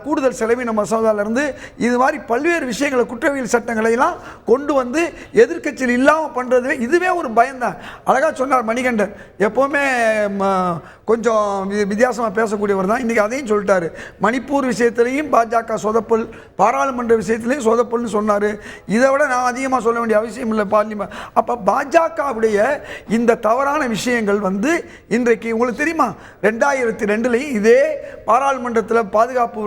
கூடுதல் செலவின மசோதால இருந்து இது மாதிரி பல்வேறு விஷயங்களை குற்றவியல் சட்டங்களை எல்லாம் கொண்டு வந்து எதிர்க்கட்சியில் இல்லாம பண்றது இதுவே ஒரு பயம் தான். அழகா சொன்னார் மணிகண்டன், எப்பவுமே கொஞ்சம் வித்தியாசமாக பேசக்கூடியவர் தான். இன்றைக்கி அதையும் சொல்லிட்டாரு. மணிப்பூர் விஷயத்திலையும் பாஜக சொதப்பல், பாராளுமன்ற விஷயத்திலையும் சொதப்பல்னு சொன்னார். இதை விட நான் அதிகமாக சொல்ல வேண்டிய அவசியம் இல்லை பார்லிமெண்ட். அப்போ பாஜகவுடைய இந்த தவறான விஷயங்கள் வந்து இன்றைக்கு உங்களுக்கு தெரியுமா, 2002 இதே பாராளுமன்றத்தில் பாதுகாப்பு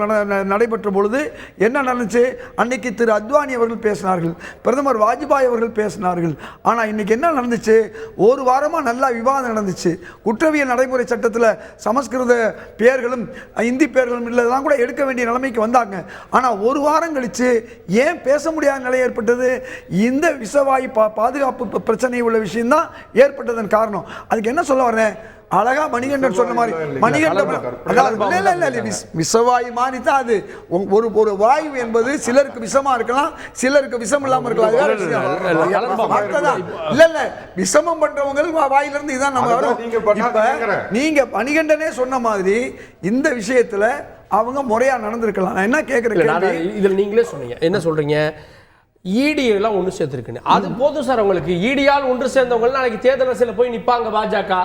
நடைபெற்ற பொழுது என்ன நடந்துச்சு, அன்னைக்கு திரு அத்வானி அவர்கள் பேசினார்கள், பிரதமர் வாஜ்பாய் அவர்கள் பேசினார்கள். ஆனால் இன்னைக்கு என்ன நடந்துச்சு, ஒரு வாரமாக நல்லா விவாதம் நடந்துச்சு. குற்றவியல் நடைமுறை சட்டத்தில் சமஸ்கிருத பெயர்களும் இந்தி பெயர்களும் இல்லதான் கூட எடுக்க வேண்டிய நிலைமைக்கு வந்தாங்க. ஆனால் ஒரு வாரம் கழிச்சு ஏன் பேச முடியாத நிலை ஏற்பட்டது, இந்த விஷவாயு பாதுகாப்பு பிரச்சனை உள்ள விஷயம் தான் ஏற்பட்டதன் காரணம். அதுக்கு என்ன சொல்ல வரேன், அழகா மணிகண்டன் சொன்ன மாதிரி விஷவாயு மாதிரி தான் அது. ஒரு வாயு என்பது சிலருக்கு விஷமா இருக்கலாம், சிலருக்கு விஷம் இல்லாம இருக்கலாம். இல்ல இல்ல விஷமம் பண்றவங்க வாயிலிருந்து இதான் நம்ம. நீங்க மணிகண்டனே சொன்ன மாதிரி இந்த விஷயத்துல அவங்க முறையா நடந்திருக்கலாம். நான் என்ன கேட்கிறேன், இதுல நீங்களே சொன்னீங்க, என்ன சொல்றீங்க, இடி எல்லாம் ஒன்று சேர்த்துருக்குன்னு. அது போதும் சார் உங்களுக்கு. இடியால் ஒன்று சேர்ந்தவங்க நாளைக்கு தேர்தல் அரசியல போய் நிப்பாங்க. பாஜக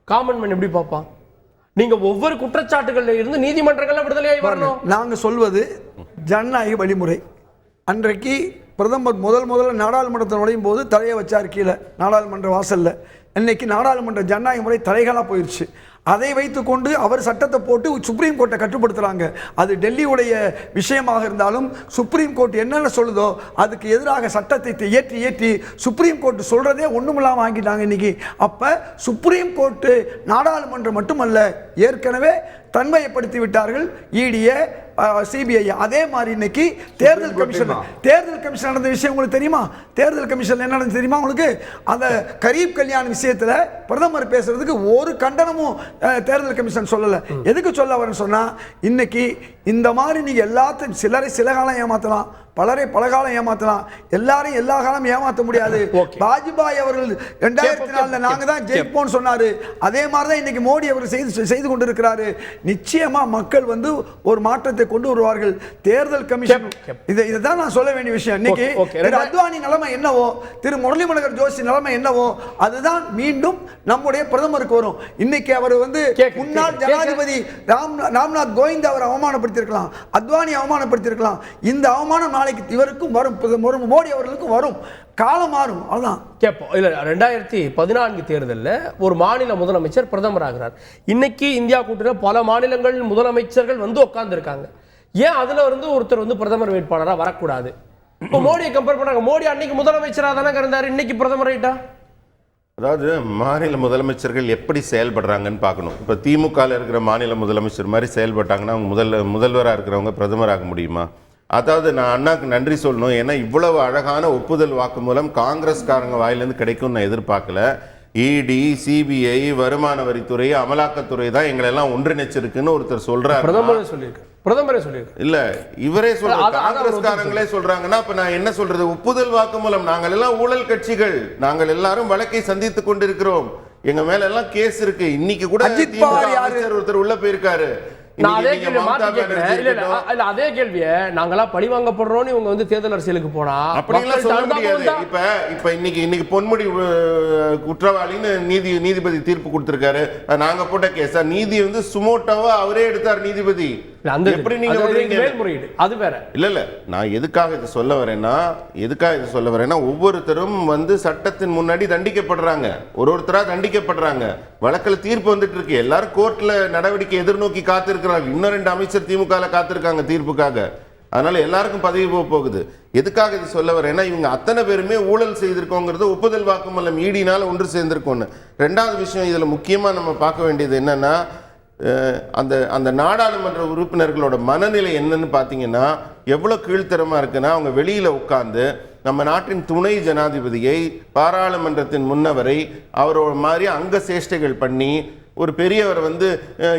காமன் மேன் எப்படி பார்ப்பான்? நீங்க ஒவ்வொரு குற்றச்சாட்டுகள்ல இருந்து நீதிமன்றங்கள்ல விடுதலையாகி வரணும். நாங்க சொல்வது ஜனநாயக வழிமுறை. அன்றைக்கு பிரதமர் முதல்ல நாடாளுமன்றத்தில் நுழையும் போது தலையை வச்சார் கீழே நாடாளுமன்ற வாசல்ல. இன்னைக்கு நாடாளுமன்ற ஜனநாயக முறை தலைகளா போயிடுச்சு. அதை வைத்துக்கொண்டு அவர் சட்டத்தை போட்டு சுப்ரீம் கோர்ட்டை கட்டுப்படுத்துறாங்க. அது டெல்லியுடைய விஷயமாக இருந்தாலும் சுப்ரீம் கோர்ட் என்னென்ன சொல்லுதோ அதுக்கு எதிராக சட்டத்தை ஏற்றி சுப்ரீம் கோர்ட் சொல்றதே ஒண்ணுமில்லாம வாங்கிட்டாங்க இன்னைக்கு. அப்ப சுப்ரீம் கோர்ட் நாடாளுமன்றம் மட்டுமல்ல, ஏற்கனவே தன்மையப்படுத்தி விட்டார்கள் இடிஏ சிபிஐ. அதே மாதிரி இன்னைக்கு தேர்தல் கமிஷன் நடந்த விஷயம் உங்களுக்கு தெரியுமா? தேர்தல் கமிஷன் என்ன நடந்து தெரியுமா உங்களுக்கு? அந்த கரீப் கல்யாண் விஷயத்துல பிரதமர் பேசுறதுக்கு ஒரு கண்டனமும் தேர்தல் கமிஷன் சொல்லல. எதுக்கு சொல்ல வரேன்னு சொன்னா, இன்னைக்கு இந்த மாதிரி நீங்க எல்லாத்தையும் சிலரை சில காலம் ஏமாத்தலாம், பலரை பல காலம் ஏமாத்தலாம், எல்லாரையும் எல்லா காலம் ஏமாற்ற முடியாது. வாஜ்பாய் அவர்கள் 2004 நாங்க தான் ஜெயிப்போம்னு சொன்னாரு. அதே மாதிரி தான் இன்னைக்கு மோடி அவர் செய்து கொண்டிருக்கிறாரு. நிச்சயமா மக்கள் வந்து ஒரு மாற்றத்தை கொண்டு வருவார்கள். தேர்தல் கமிஷன் இதுதான் நான் சொல்ல வேண்டிய விஷயம். இன்னைக்கு திரு அத்வானி நிலைமை என்னவோ, திரு முரளி மனோகர் ஜோஷி நிலைமை என்னவோ அதுதான் மீண்டும் நம்முடைய பிரதமருக்கு வரும். இன்னைக்கு அவர் வந்து முன்னாள் ஜனாதிபதி ராம்நாத் கோவிந்த் அவர் அவமானப்படுத்தியிருக்கலாம், அத்வானி அவமானப்படுத்தியிருக்கலாம். இந்த அவமானம் நாளைக்கு இவருக்கும் வரும், மோடி அவர்களுக்கும் வரும். காலம் மாறும், அதான் கேட்போம். இல்லை, 2014 தேர்தலில் ஒரு மாநில முதலமைச்சர் பிரதமர் ஆகிறார். இன்னைக்கு இந்தியா கூட்டணி பல மாநிலங்கள் முதலமைச்சர்கள் வந்து உட்கார்ந்து இருக்காங்க. ஏன் அதுல இருந்து ஒருத்தர் வந்து பிரதமர் வேட்பாளராக வரக்கூடாது? இப்போ மோடியை கம்பேர் பண்ணாங்க. மோடி அன்னைக்கு முதலமைச்சராக தானே இருந்தார், இன்னைக்கு பிரதமர் ஆயிட்டா. அதாவது மாநில முதலமைச்சர்கள் எப்படி செயல்படுறாங்கன்னு பார்க்கணும். இப்போ திமுகவில் இருக்கிற மாநில முதலமைச்சர் மாதிரி செயல்பட்டாங்கன்னா அவங்க முதல்வராக இருக்கிறவங்க பிரதமராக முடியுமா? அதாவது நான் அண்ணாக்கு நன்றி சொல்லணும். ஏன்னா இவ்வளவு அழகான ஒப்புதல் வாக்கு மூலம் காங்கிரஸ்காரங்க வாயிலிருந்து கிடைக்கும்னு நான் எதிர்பார்க்கல. இடி, சிபிஐ, வருமான வரித்துறை, அமலாக்கத்துறை தான் எங்களை எல்லாம் ஒன்றிணைச்சிருக்குன்னு ஒருத்தர் சொல்றாரு. பிரதமரே சொல்லியிருக்காரு. இல்ல இவரே சொல்றாரு, காங்கிரஸ்காரங்களே சொல்றாங்கன்னா அப்ப நான் என்ன சொல்றது? ஒப்புதல் வாக்கு மூலம் நாங்கள் எல்லாம் ஊழல் கட்சிகள், நாங்கள் எல்லாரும் வழக்கை சந்தித்துக் கொண்டிருக்கிறோம், எங்க மேல எல்லாம் கேஸ் இருக்கு. இன்னைக்கு கூட ஒருத்தர் உள்ள போயிருக்காரு. நான் அதே இன்னைக்கு கேள்வி மம்தா மாத்தி கேட்கிறேன். பானர்ஜி இல்ல இருக்கட்டும். இல்ல அதே கேள்வியை நாங்களா பழி வாங்கப்படுறோம்னு இவங்க வந்து தேர்தல் அரசியலுக்கு போனா அப்படிலாம் சொல்ல முடியாது. இப்ப இன்னைக்கு பொன்முடி குற்றவாளின்னு நீதிபதி தீர்ப்பு கொடுத்திருக்காரு. நாங்க போட்ட கேஸா நீதி வந்து சுமோட்டோவா அவரே எடுத்தார் நீதிபதி. எப்படி நீங்க மேல்முறையீடு அது வேற இல்ல நான் எதுக்காக இது சொல்ல வரேன்னா ஒவ்வொருத்தரும் வந்து சட்டத்தின் முன்னாடி தண்டிக்கப்படுறாங்க, ஒருத்தரா தண்டிக்கப்படுறாங்க, வழக்கில் தீர்ப்பு வந்துட்டு இருக்கு, எல்லாரும் கோர்ட்ல நடவடிக்கை எதிர்நோக்கி காத்திருக்கிறாங்க. இன்னும் 2 அமைச்சர் திமுக காத்திருக்காங்க தீர்ப்புக்காக. அதனால எல்லாருக்கும் பதவி போகுது. எதுக்காக இது சொல்ல வரேன்னா இவங்க அத்தனை பேருமே ஊழல் செய்திருக்கோங்கிறது ஒப்புதல் வாக்குமூலம் ஈடினால ஒன்று சேர்ந்திருக்கோன்னு. 2வது விஷயம் இதுல முக்கியமா நம்ம பார்க்க வேண்டியது என்னன்னா அந்த நாடாளுமன்ற உறுப்பினர்களோட மனநிலை என்னன்னு பார்த்தீங்கன்னா எவ்வளவு கீழ்த்தரமா இருக்குன்னா அவங்க வெளியில உட்கார்ந்து நம்ம நாட்டின் துணை ஜனாதிபதியை பாராளுமன்றத்தின் முன்னவரை அவரோட மாதிரி அங்க சேஷ்டைகள் பண்ணி ஒரு பெரியவர் வந்து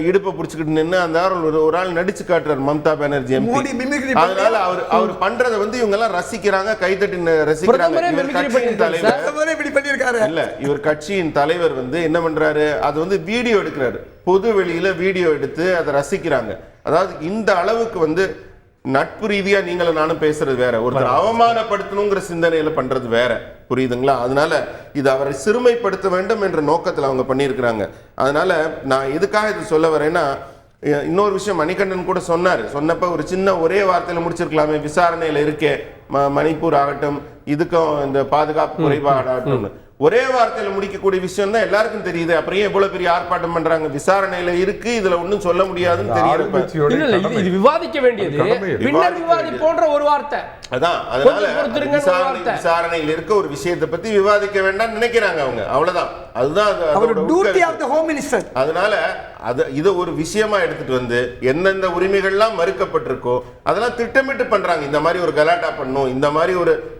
இடுப்பை பிடிச்சிக்கிட்டு நின்று அந்த ஒரு ஆள் நடிச்சு காட்டுறாரு மம்தா பானர்ஜி எம்பி. அதனால அவர் பண்றதை வந்து இவங்க எல்லாம் ரசிக்கிறாங்க, கைத்தட்டி ரசிக்கிறாங்க. இவர் கட்சியின் தலைவர் வந்து என்ன பண்றாரு, அது வந்து வீடியோ எடுக்கிறாரு, பொது வெளியில வீடியோ எடுத்து அதை ரசிக்கிறாங்க. அதாவது இந்த அளவுக்கு வந்து நட்பு ரீதியா நீங்களும் நானும் பேசுறது வேற, ஒருத்தர் அவமானப்படுத்தணுங்கிற சிந்தனையில பண்றது வேற, புரியுதுங்களா? அதனால இது அவரை சிறுமைப்படுத்த வேண்டும் என்ற நோக்கத்தில் அவங்க பண்ணியிருக்கிறாங்க. அதனால நான் எதுக்காக இது சொல்ல வரேன்னா இன்னொரு விஷயம் மணிகண்டன் கூட சொன்னப்ப ஒரு சின்ன ஒரே வார்த்தையில முடிச்சிருக்கலாமே, விசாரணையில இருக்கே மணிப்பூர் ஆகட்டும், இதுக்கும் இந்த பாதுகாப்பு குறைபாடாகட்டும், ஒரே வார்த்தையில முடிக்கக்கூடிய விஷயம் தான் எல்லாருக்கும் தெரியுது. அப்புறம் எவ்வளவு பெரிய ஆர்ப்பாட்டம் பண்றாங்க? விசாரணையில இருக்கு, இதுல ஒன்னும் சொல்ல முடியாதுன்னு தெரியும். இது விவாதிக்க வேண்டியது பின்னர் விவாதிப்போன்ற ஒரு வார்த்தை. அதான் அதனால விசாரணையில் இருக்க ஒரு விஷயத்தை பத்தி விவாதிக்க வேண்டாம் நினைக்கிறாங்க அவங்க, அவ்வளவுதான். அதுதான் அதனால இதை ஒரு விஷயமா எடுத்துட்டு வந்து எந்தெந்த உரிமைகள்லாம் மறுக்கப்பட்டிருக்கோ அதெல்லாம் திட்டமிட்டு பண்றாங்க. இந்த மாதிரி ஒரு கலாட்டா பண்ணணும், இந்த மாதிரி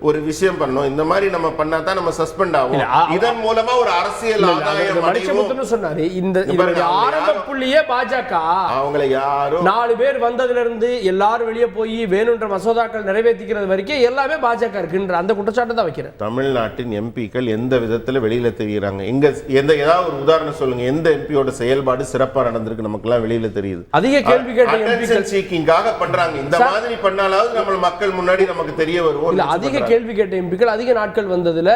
ஒரு விஷயம் பண்ணணும், இந்த மாதிரி நம்ம பண்ணாதான் நம்ம சஸ்பெண்ட் ஆகும், இதன் மூலமா ஒரு அரசியல் ஆதாயம் சொன்னாரு. இந்த ஆரம்ப புள்ளியே பாஜக அவங்களை யாரும் 4 பேர் வந்ததுல இருந்து எல்லாரும் வெளியே போய் வேணுன்ற மசோதாக்கள் நிறைவேற்றிக்கிறது வரைக்கும் எல்லாமே பாஜக இருக்குன்ற அந்த குற்றச்சாட்டு தான் வைக்கிறேன். தமிழ்நாட்டின் எம்பிக்கள் எந்த விதத்துல வெளியில தெரியுறாங்க? ஏதாவது ஒரு உதாரணம் சொல்லுங்க, எந்த எம்பியோட செயல்பாடு சிறப்பா நடந்திருக்கு நமக்கு எல்லாம் வெளியில தெரியுது? அதிக கேள்வி கேட்ட எம்பிக்கள் சீக்கிங்காக பண்றாங்க. இந்த மாதிரி பண்ணாலாவது நம்ம மக்கள் முன்னாடி நமக்கு தெரிய வருவோம். அதிக கேள்வி கேட்ட எம்பிக்கள் அதிக நாட்கள் வந்ததுல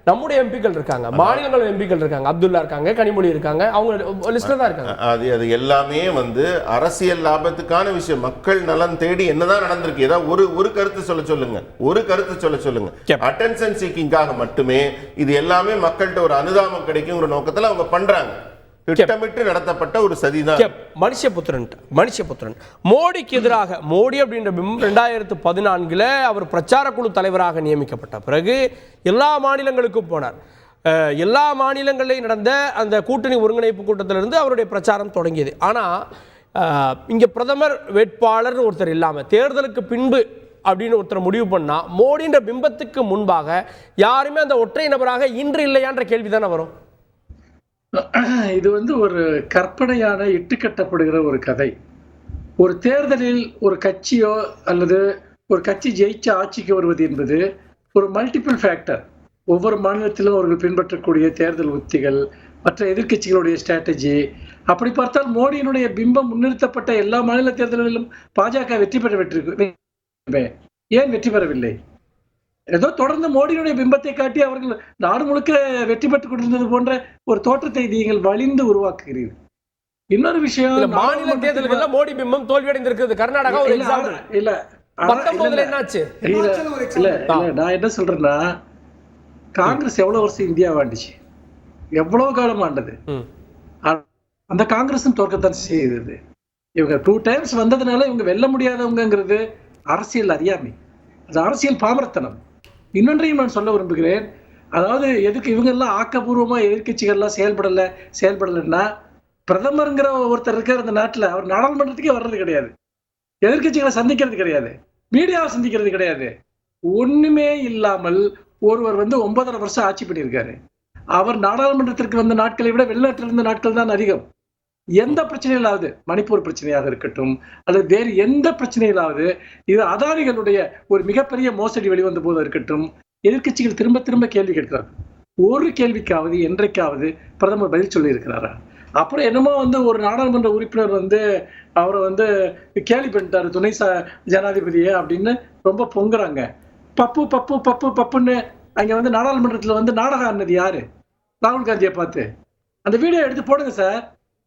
நம்முடைய எம்பிக்கள் இருக்காங்க, மாநிலங்கள் எம்பிக்கள் இருக்காங்க, அப்துல்லா இருக்காங்க, கனிமொழி இருக்காங்க, அவங்க லிஸ்ட்ல தான் இருக்காங்க. அது எல்லாமே வந்து அரசியல் லாபத்துக்கான விஷயம். மக்கள் நலன் தேடி என்னதான் நடந்திருக்கு? ஏதாவது ஒரு கருத்து சொல்லுங்க. அட்டென்ஷன் சீக்கிங்காக மட்டுமே இது எல்லாமே மக்கள்கிட்ட ஒரு அனுதாபம் கிடைக்குங்கிற நோக்கத்துல அவங்க பண்றாங்க. திட்டமிட்டு நடத்தப்பட்ட ஒரு சதிதான். மனுஷபுத்திரன் மோடிக்கு எதிராக மோடி அப்படின்ற 2014 அவர் பிரச்சார குழு தலைவராக நியமிக்கப்பட்ட பிறகு எல்லா மாநிலங்களுக்கும் போனார். எல்லா மாநிலங்களிலும் நடந்த அந்த கூட்டணி ஒருங்கிணைப்பு கூட்டத்திலிருந்து அவருடைய பிரச்சாரம் தொடங்கியது. ஆனால் இங்கே பிரதமர் வேட்பாளர் ஒருத்தர் இல்லாமல் தேர்தலுக்கு பின்பு அப்படின்னு ஒருத்தர் முடிவு பண்ணா மோடின்ற பிம்பத்துக்கு முன்பாக யாருமே அந்த ஒற்றை நபராக இன்று இல்லையான்ற கேள்வி தானே வரும். இது வந்து ஒரு கற்பனையான இட்டுக்கட்டப்படுகிற ஒரு கதை. ஒரு தேர்தலில் ஒரு கட்சியோ அல்லது ஒரு கட்சி ஜெயிச்ச ஆட்சிக்கு வருவது என்பது ஒரு மல்டிபிள் ஃபேக்டர். ஒவ்வொரு மாநிலத்திலும் அவர்கள் பின்பற்றக்கூடிய தேர்தல் உத்திகள், மற்ற எதிர்கட்சிகளுடைய ஸ்ட்ராட்டஜி, அப்படி பார்த்தால் மோடியினுடைய பிம்பம் முன்னிறுத்தப்பட்ட எல்லா மாநில தேர்தல்களிலும் பாஜக வெற்றி பெறவில்லை. ஏதோ தொடர்ந்து மோடியினுடைய பிம்பத்தை காட்டி அவர்கள் நாடு முழுக்க வெற்றி பெற்றுக் கொண்டிருந்தது போன்ற ஒரு தோற்றத்தை நீங்கள் வலிந்து உருவாக்குகிறீர்கள். இன்னொரு விஷயம், மாநில தேர்தல்கள்ல மோடி பிம்பம் தோல்வியடைந்திருக்கிறது. கர்நாடகா ஒரு எக்ஸாம்பிள். இல்ல 19 என்னாச்சு? இல்ல நான் என்ன சொல்றேன்னா, காங்கிரஸ் எவ்வளவு வருஷம் இந்தியா ஆண்டுச்சு, எவ்வளவு காலம் ஆண்டது, அந்த காங்கிரஸும் தோற்கத்தான் செய்தது. இவங்க 2 டைம்ஸ் வந்ததுனால இவங்க வெல்ல முடியாதவங்கிறது அரசியல் அறியாமை, அது அரசியல் பாமரத்தனம். இன்னொன்றையும் நான் சொல்ல விரும்புகிறேன். அதாவது எதுக்கு இவங்க எல்லாம் ஆக்கப்பூர்வமா எதிர்கட்சிகள்லாம் செயல்படலைன்னா, பிரதமருங்கிற ஒருத்தர் இருக்கிற அந்த நாட்டில் அவர் நாடாளுமன்றத்துக்கே வர்றது கிடையாது, எதிர்கட்சிகளை சந்திக்கிறது கிடையாது, மீடியாவை சந்திக்கிறது கிடையாது. ஒண்ணுமே இல்லாமல் ஒருவர் வந்து 9.5 வருஷம் ஆட்சி பண்ணியிருக்காரு. அவர் நாடாளுமன்றத்திற்கு வந்த நாட்களை விட வெளிநாட்டில் இருந்த நாட்கள் தான் அதிகம். எந்த பிரச்சனையிலாவது, மணிப்பூர் பிரச்சனையாக இருக்கட்டும் அல்லது வேறு எந்த பிரச்சனையிலாவது, இது அதானிகளுடைய ஒரு மிகப்பெரிய மோசடி வெளிவந்த போது இருக்கட்டும், எதிர்கட்சிகள் திரும்ப திரும்ப கேள்வி கேட்கிறார். ஒரு கேள்விக்காவது என்றைக்காவது பிரதமர் பதில் சொல்லி இருக்கிறாரா? அப்புறம் என்னமோ வந்து ஒரு நாடாளுமன்ற உறுப்பினர் வந்து அவரை வந்து கேலி பண்ணிட்டாரு துணை ஜனாதிபதியை அப்படின்னு ரொம்ப பொங்குறாங்க. பப்பு பப்பு பப்பு பப்புன்னு அங்க வந்து நாடாளுமன்றத்துல வந்து நாடகம் ஆனது யாரு? ராகுல் காந்தியை பார்த்து. அந்த வீடியோ எடுத்து போடுங்க சார்.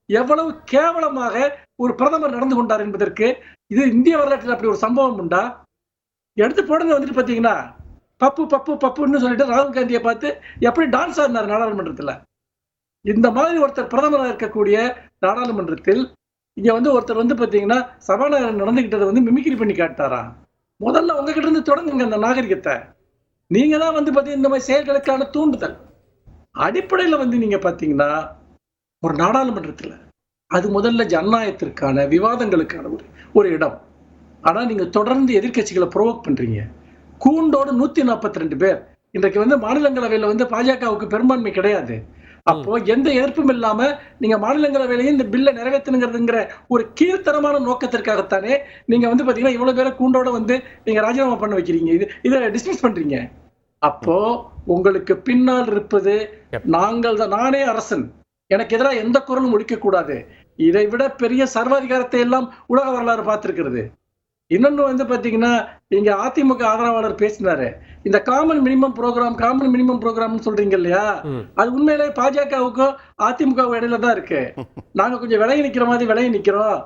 எவ்வளவு கேவலமாக ஒரு பிரதமர் நடந்து கொண்டார் என்பதற்கு இது இந்திய வரலாற்றில் அப்படி ஒரு சம்பவம் உண்டா? எடுத்து போடுங்க. வந்துட்டு பாத்தீங்கன்னா பப்பு பப்பு பப்புன்னு சொல்லிட்டு ராகுல் காந்தியை பார்த்து எப்படி டான்ஸ் ஆடினார் நாடாளுமன்றத்துல. இந்த மாதிரி ஒருத்தர் பிரதமராக இருக்கக்கூடிய நாடாளுமன்றத்தில் இங்க வந்து ஒருத்தர் வந்து பாத்தீங்கன்னா சபாநாயகர் நடந்துகிட்டதை வந்து மிமிக்ரி பண்ணி காட்டாரா? முதல்ல உங்ககிட்ட இருந்து தொடங்குங்க அந்த நாகரிகத்தை. நீங்க தான் வந்து பாத்தீங்கன்னா இந்த மாதிரி செயல்களுக்கான தூண்டுதல் அடிப்படையில வந்து நீங்க பாத்தீங்கன்னா ஒரு நாடாளுமன்றத்துல அது முதல்ல ஜனநாயகத்திற்கான விவாதங்களுக்கான ஒரு இடம். ஆனா நீங்க தொடர்ந்து எதிர்க்கட்சிகளை ப்ரோவோக் பண்றீங்க. கூண்டோடு 142 பேர் இன்றைக்கு வந்து மாநிலங்களவையில வந்து பாஜகவுக்கு பெரும்பான்மை கிடையாது. அப்போ எந்த எதிர்ப்பும் இல்லாம நீங்க மாநிலங்களவையிலையும் இந்த பில்லை நிறைவேற்றணுங்கிறதுங்கிற ஒரு கீழ்த்தரமான நோக்கத்திற்காகத்தானே நீங்க வந்து பாத்தீங்கன்னா இவ்வளவு பேரை கூண்டோட வந்து நீங்க ராஜினாமா பண்ண வைக்கிறீங்க. இதை டிஸ்மிஸ் பண்றீங்க. அப்போ உங்களுக்கு பின்னால் இருப்பது நாங்கள் தான். நானே அரசன், எனக்கு எதிராக எந்த குரலும் ஒழிக்க கூடாது. இதை விட பெரிய சர்வாதிகாரத்தை எல்லாம் உலக வரலாறு பார்த்திருக்கிறது. இன்னொன்னு வந்து பாத்தீங்கன்னா இங்க அதிமுக ஆதரவாளர் பேசினாரு, இந்த காமன் மினிமம் ப்ரோக்ராம் சொல்றீங்க இல்லையா, அது உண்மையிலே பாஜகவுக்கும் அதிமுக இடையில தான் இருக்கு. நாங்க கொஞ்சம் விலகி நிக்கிற மாதிரி விலகி நிக்கிறோம்,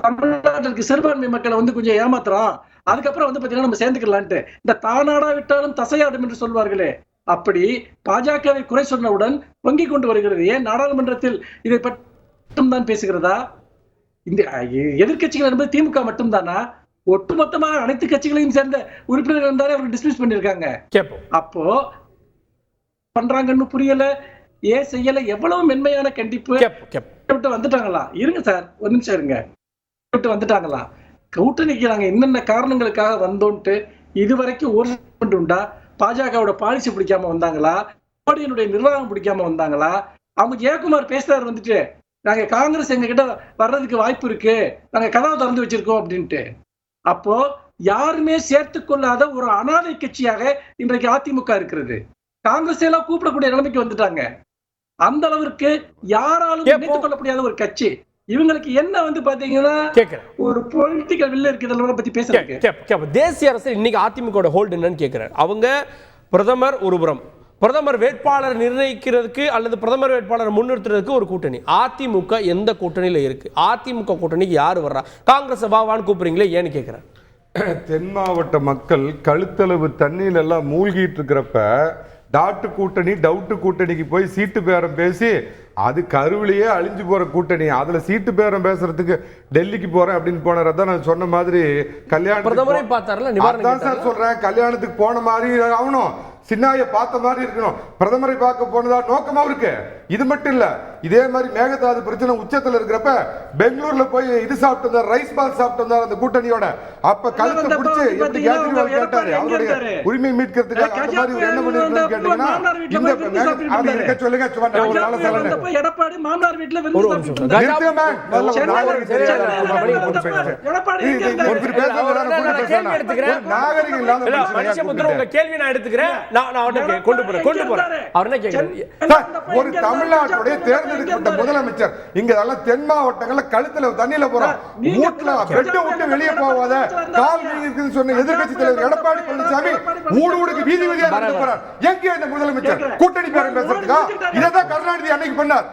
தமிழ்நாட்டிற்கு சிறுபான்மை மக்களை வந்து கொஞ்சம் ஏமாத்துறோம், அதுக்கப்புறம் வந்து பாத்தீங்கன்னா நம்ம சேர்ந்துக்கலான்ட்டு. இந்த தானாடா விட்டாலும் தசையாடும் என்று சொல்வார்களே, அப்படி பாஜகவை குறை சொன்னவுடன் பொங்கிக் கொண்டு வருகிறது. ஏன் நாடாளுமன்றத்தில் இதை மட்டும் தான் பேசுகிறதா? இந்த எதிர்கட்சிகள் என்பது திமுக மட்டும்தானா? ஒட்டுமொத்தமாக அனைத்து கட்சிகளையும் சேர்ந்த உறுப்பினர்கள் இருந்தாலே அவர்கள் டிஸ்மிஸ் பண்ணிருக்காங்க. அப்போ பண்றாங்கன்னு புரியல, ஏன் செய்யல? எவ்வளவு மென்மையான கண்டிப்பு விட்டு வந்துட்டாங்களா? இருங்க சார், ஒரு நிமிஷம் இருங்க. விட்டு வந்துட்டாங்களா? கூட்டணிக்கிறாங்க என்னென்ன காரணங்களுக்காக வந்தோன்ட்டு இதுவரைக்கும் ஒரு உண்டா? பாஜகவோட பாலிசி பிடிக்காம வந்தாங்களா? மோடியினுடைய நிர்வாகம் பிடிக்காம வந்தாங்களா? அவங்க ஜெயக்குமார் பேசுறாரு வந்துட்டு நாங்க காங்கிரஸ் எங்க கிட்ட வர்றதுக்கு வாய்ப்பு இருக்கு, நாங்க கதவை திறந்து வச்சிருக்கோம் அப்படின்ட்டு. அப்போ யாருமே சேர்த்து கொள்ளாத ஒரு அனாதை கட்சியாக இன்றைக்கு அதிமுக இருக்கிறது. காங்கிரஸ் எல்லாம் கூப்பிடக்கூடிய நிலைமைக்கு வந்துட்டாங்க. அந்த அளவிற்கு யாராலும் நினைத்துக் கொள்ள முடியாத ஒரு கட்சி. இவங்களுக்கு என்ன வந்து பாத்தீங்கன்னா ஒரு பொலிட்டிக்கல் வில் இருக்கு. இதெல்லாம் பத்தி பேசுறாங்க. தேசிய அரசு இன்னைக்கு அதிமுக ஹோல்டு என்னன்னு கேட்கிறார். அவங்க பிரதமர் ஒருபுறம், பிரதமர் வேட்பாளர் நிர்ணயிக்கிறதுக்கு அல்லது பிரதமர் வேட்பாளர் முன்னிறுத்துறதுக்கு ஒரு கூட்டணி. அதிமுக எந்த கூட்டணியில இருக்கு? அதிமுக கூட்டணிக்கு யாரு வர்றா? காங்கிரஸ் வாவான்னு கூப்பிடுறீங்களே, ஏன்னு கேட்கிறேன். தென் மாவட்ட மக்கள் கழுத்தளவு தண்ணியில எல்லாம் மூழ்கிட்டு இருக்கிறப்ப டாட்டு கூட்டணி டவுட்டு கூட்டணிக்கு போய் சீட்டு பேரம் பேசி அது கருவிலேயே அழிஞ்சு போற கூட்டணி. அதுல சீட்டு பேரம் பேசுறதுக்கு டெல்லிக்கு போறேன் அப்படின்னு போனதான் நான் சொன்ன மாதிரி கல்யாணம் சொல்றேன். கல்யாணத்துக்கு போன மாதிரி ஆகணும், சின்னாய பார்த்த மாதிரி இருக்கணும், பிரதமரை பார்க்க போனதா நோக்கமா இருக்கு. இது மட்டும் இல்ல, இதே மாதிரி மேகதாது பிரச்சனை உச்சத்துல இருக்கிறப்ப பெங்களூர்ல போய் இது சாப்பிட்டு வந்தார், ரைஸ் பால் சாப்பிட்டு வந்தார் அந்த கூட்டணியோட. அப்ப கழுத்தை பிடிச்சு எப்படி கேஜ்ரிவால் கேட்டாரு அவருடைய உரிமை மீட்கிறதுக்காக, அந்த மாதிரி என்ன பண்ணிருக்கீங்கன்னு கேட்டீங்கன்னா இந்த இருக்க சொல்லுங்க. எடப்பாடி மாமனார் வீட்டுல கேள்வி நான் எடுத்துக்கிறேன். ஒரு தமிழ்நாட்டுடைய தேர்ந்தெடுக்கப்பட்ட முதலமைச்சர் இங்க தென் மாவட்டங்கள்ல கழுத்துல தண்ணியில போறோம், வீட்டுல பெட்டை விட்டு வெளியே போவாத கால் வீங்குன்னு சொன்ன எதிர்கட்சி தலைவர் எடப்பாடி பழனிசாமி ஊடுக்கு வீதி வீதியா நடந்து போறார். எங்க இந்த முதலமைச்சர் கூட்டணி பேரம் பேசுறதுக்கா? இதான் கருணாநிதி அன்னைக்கு பண்ணார்.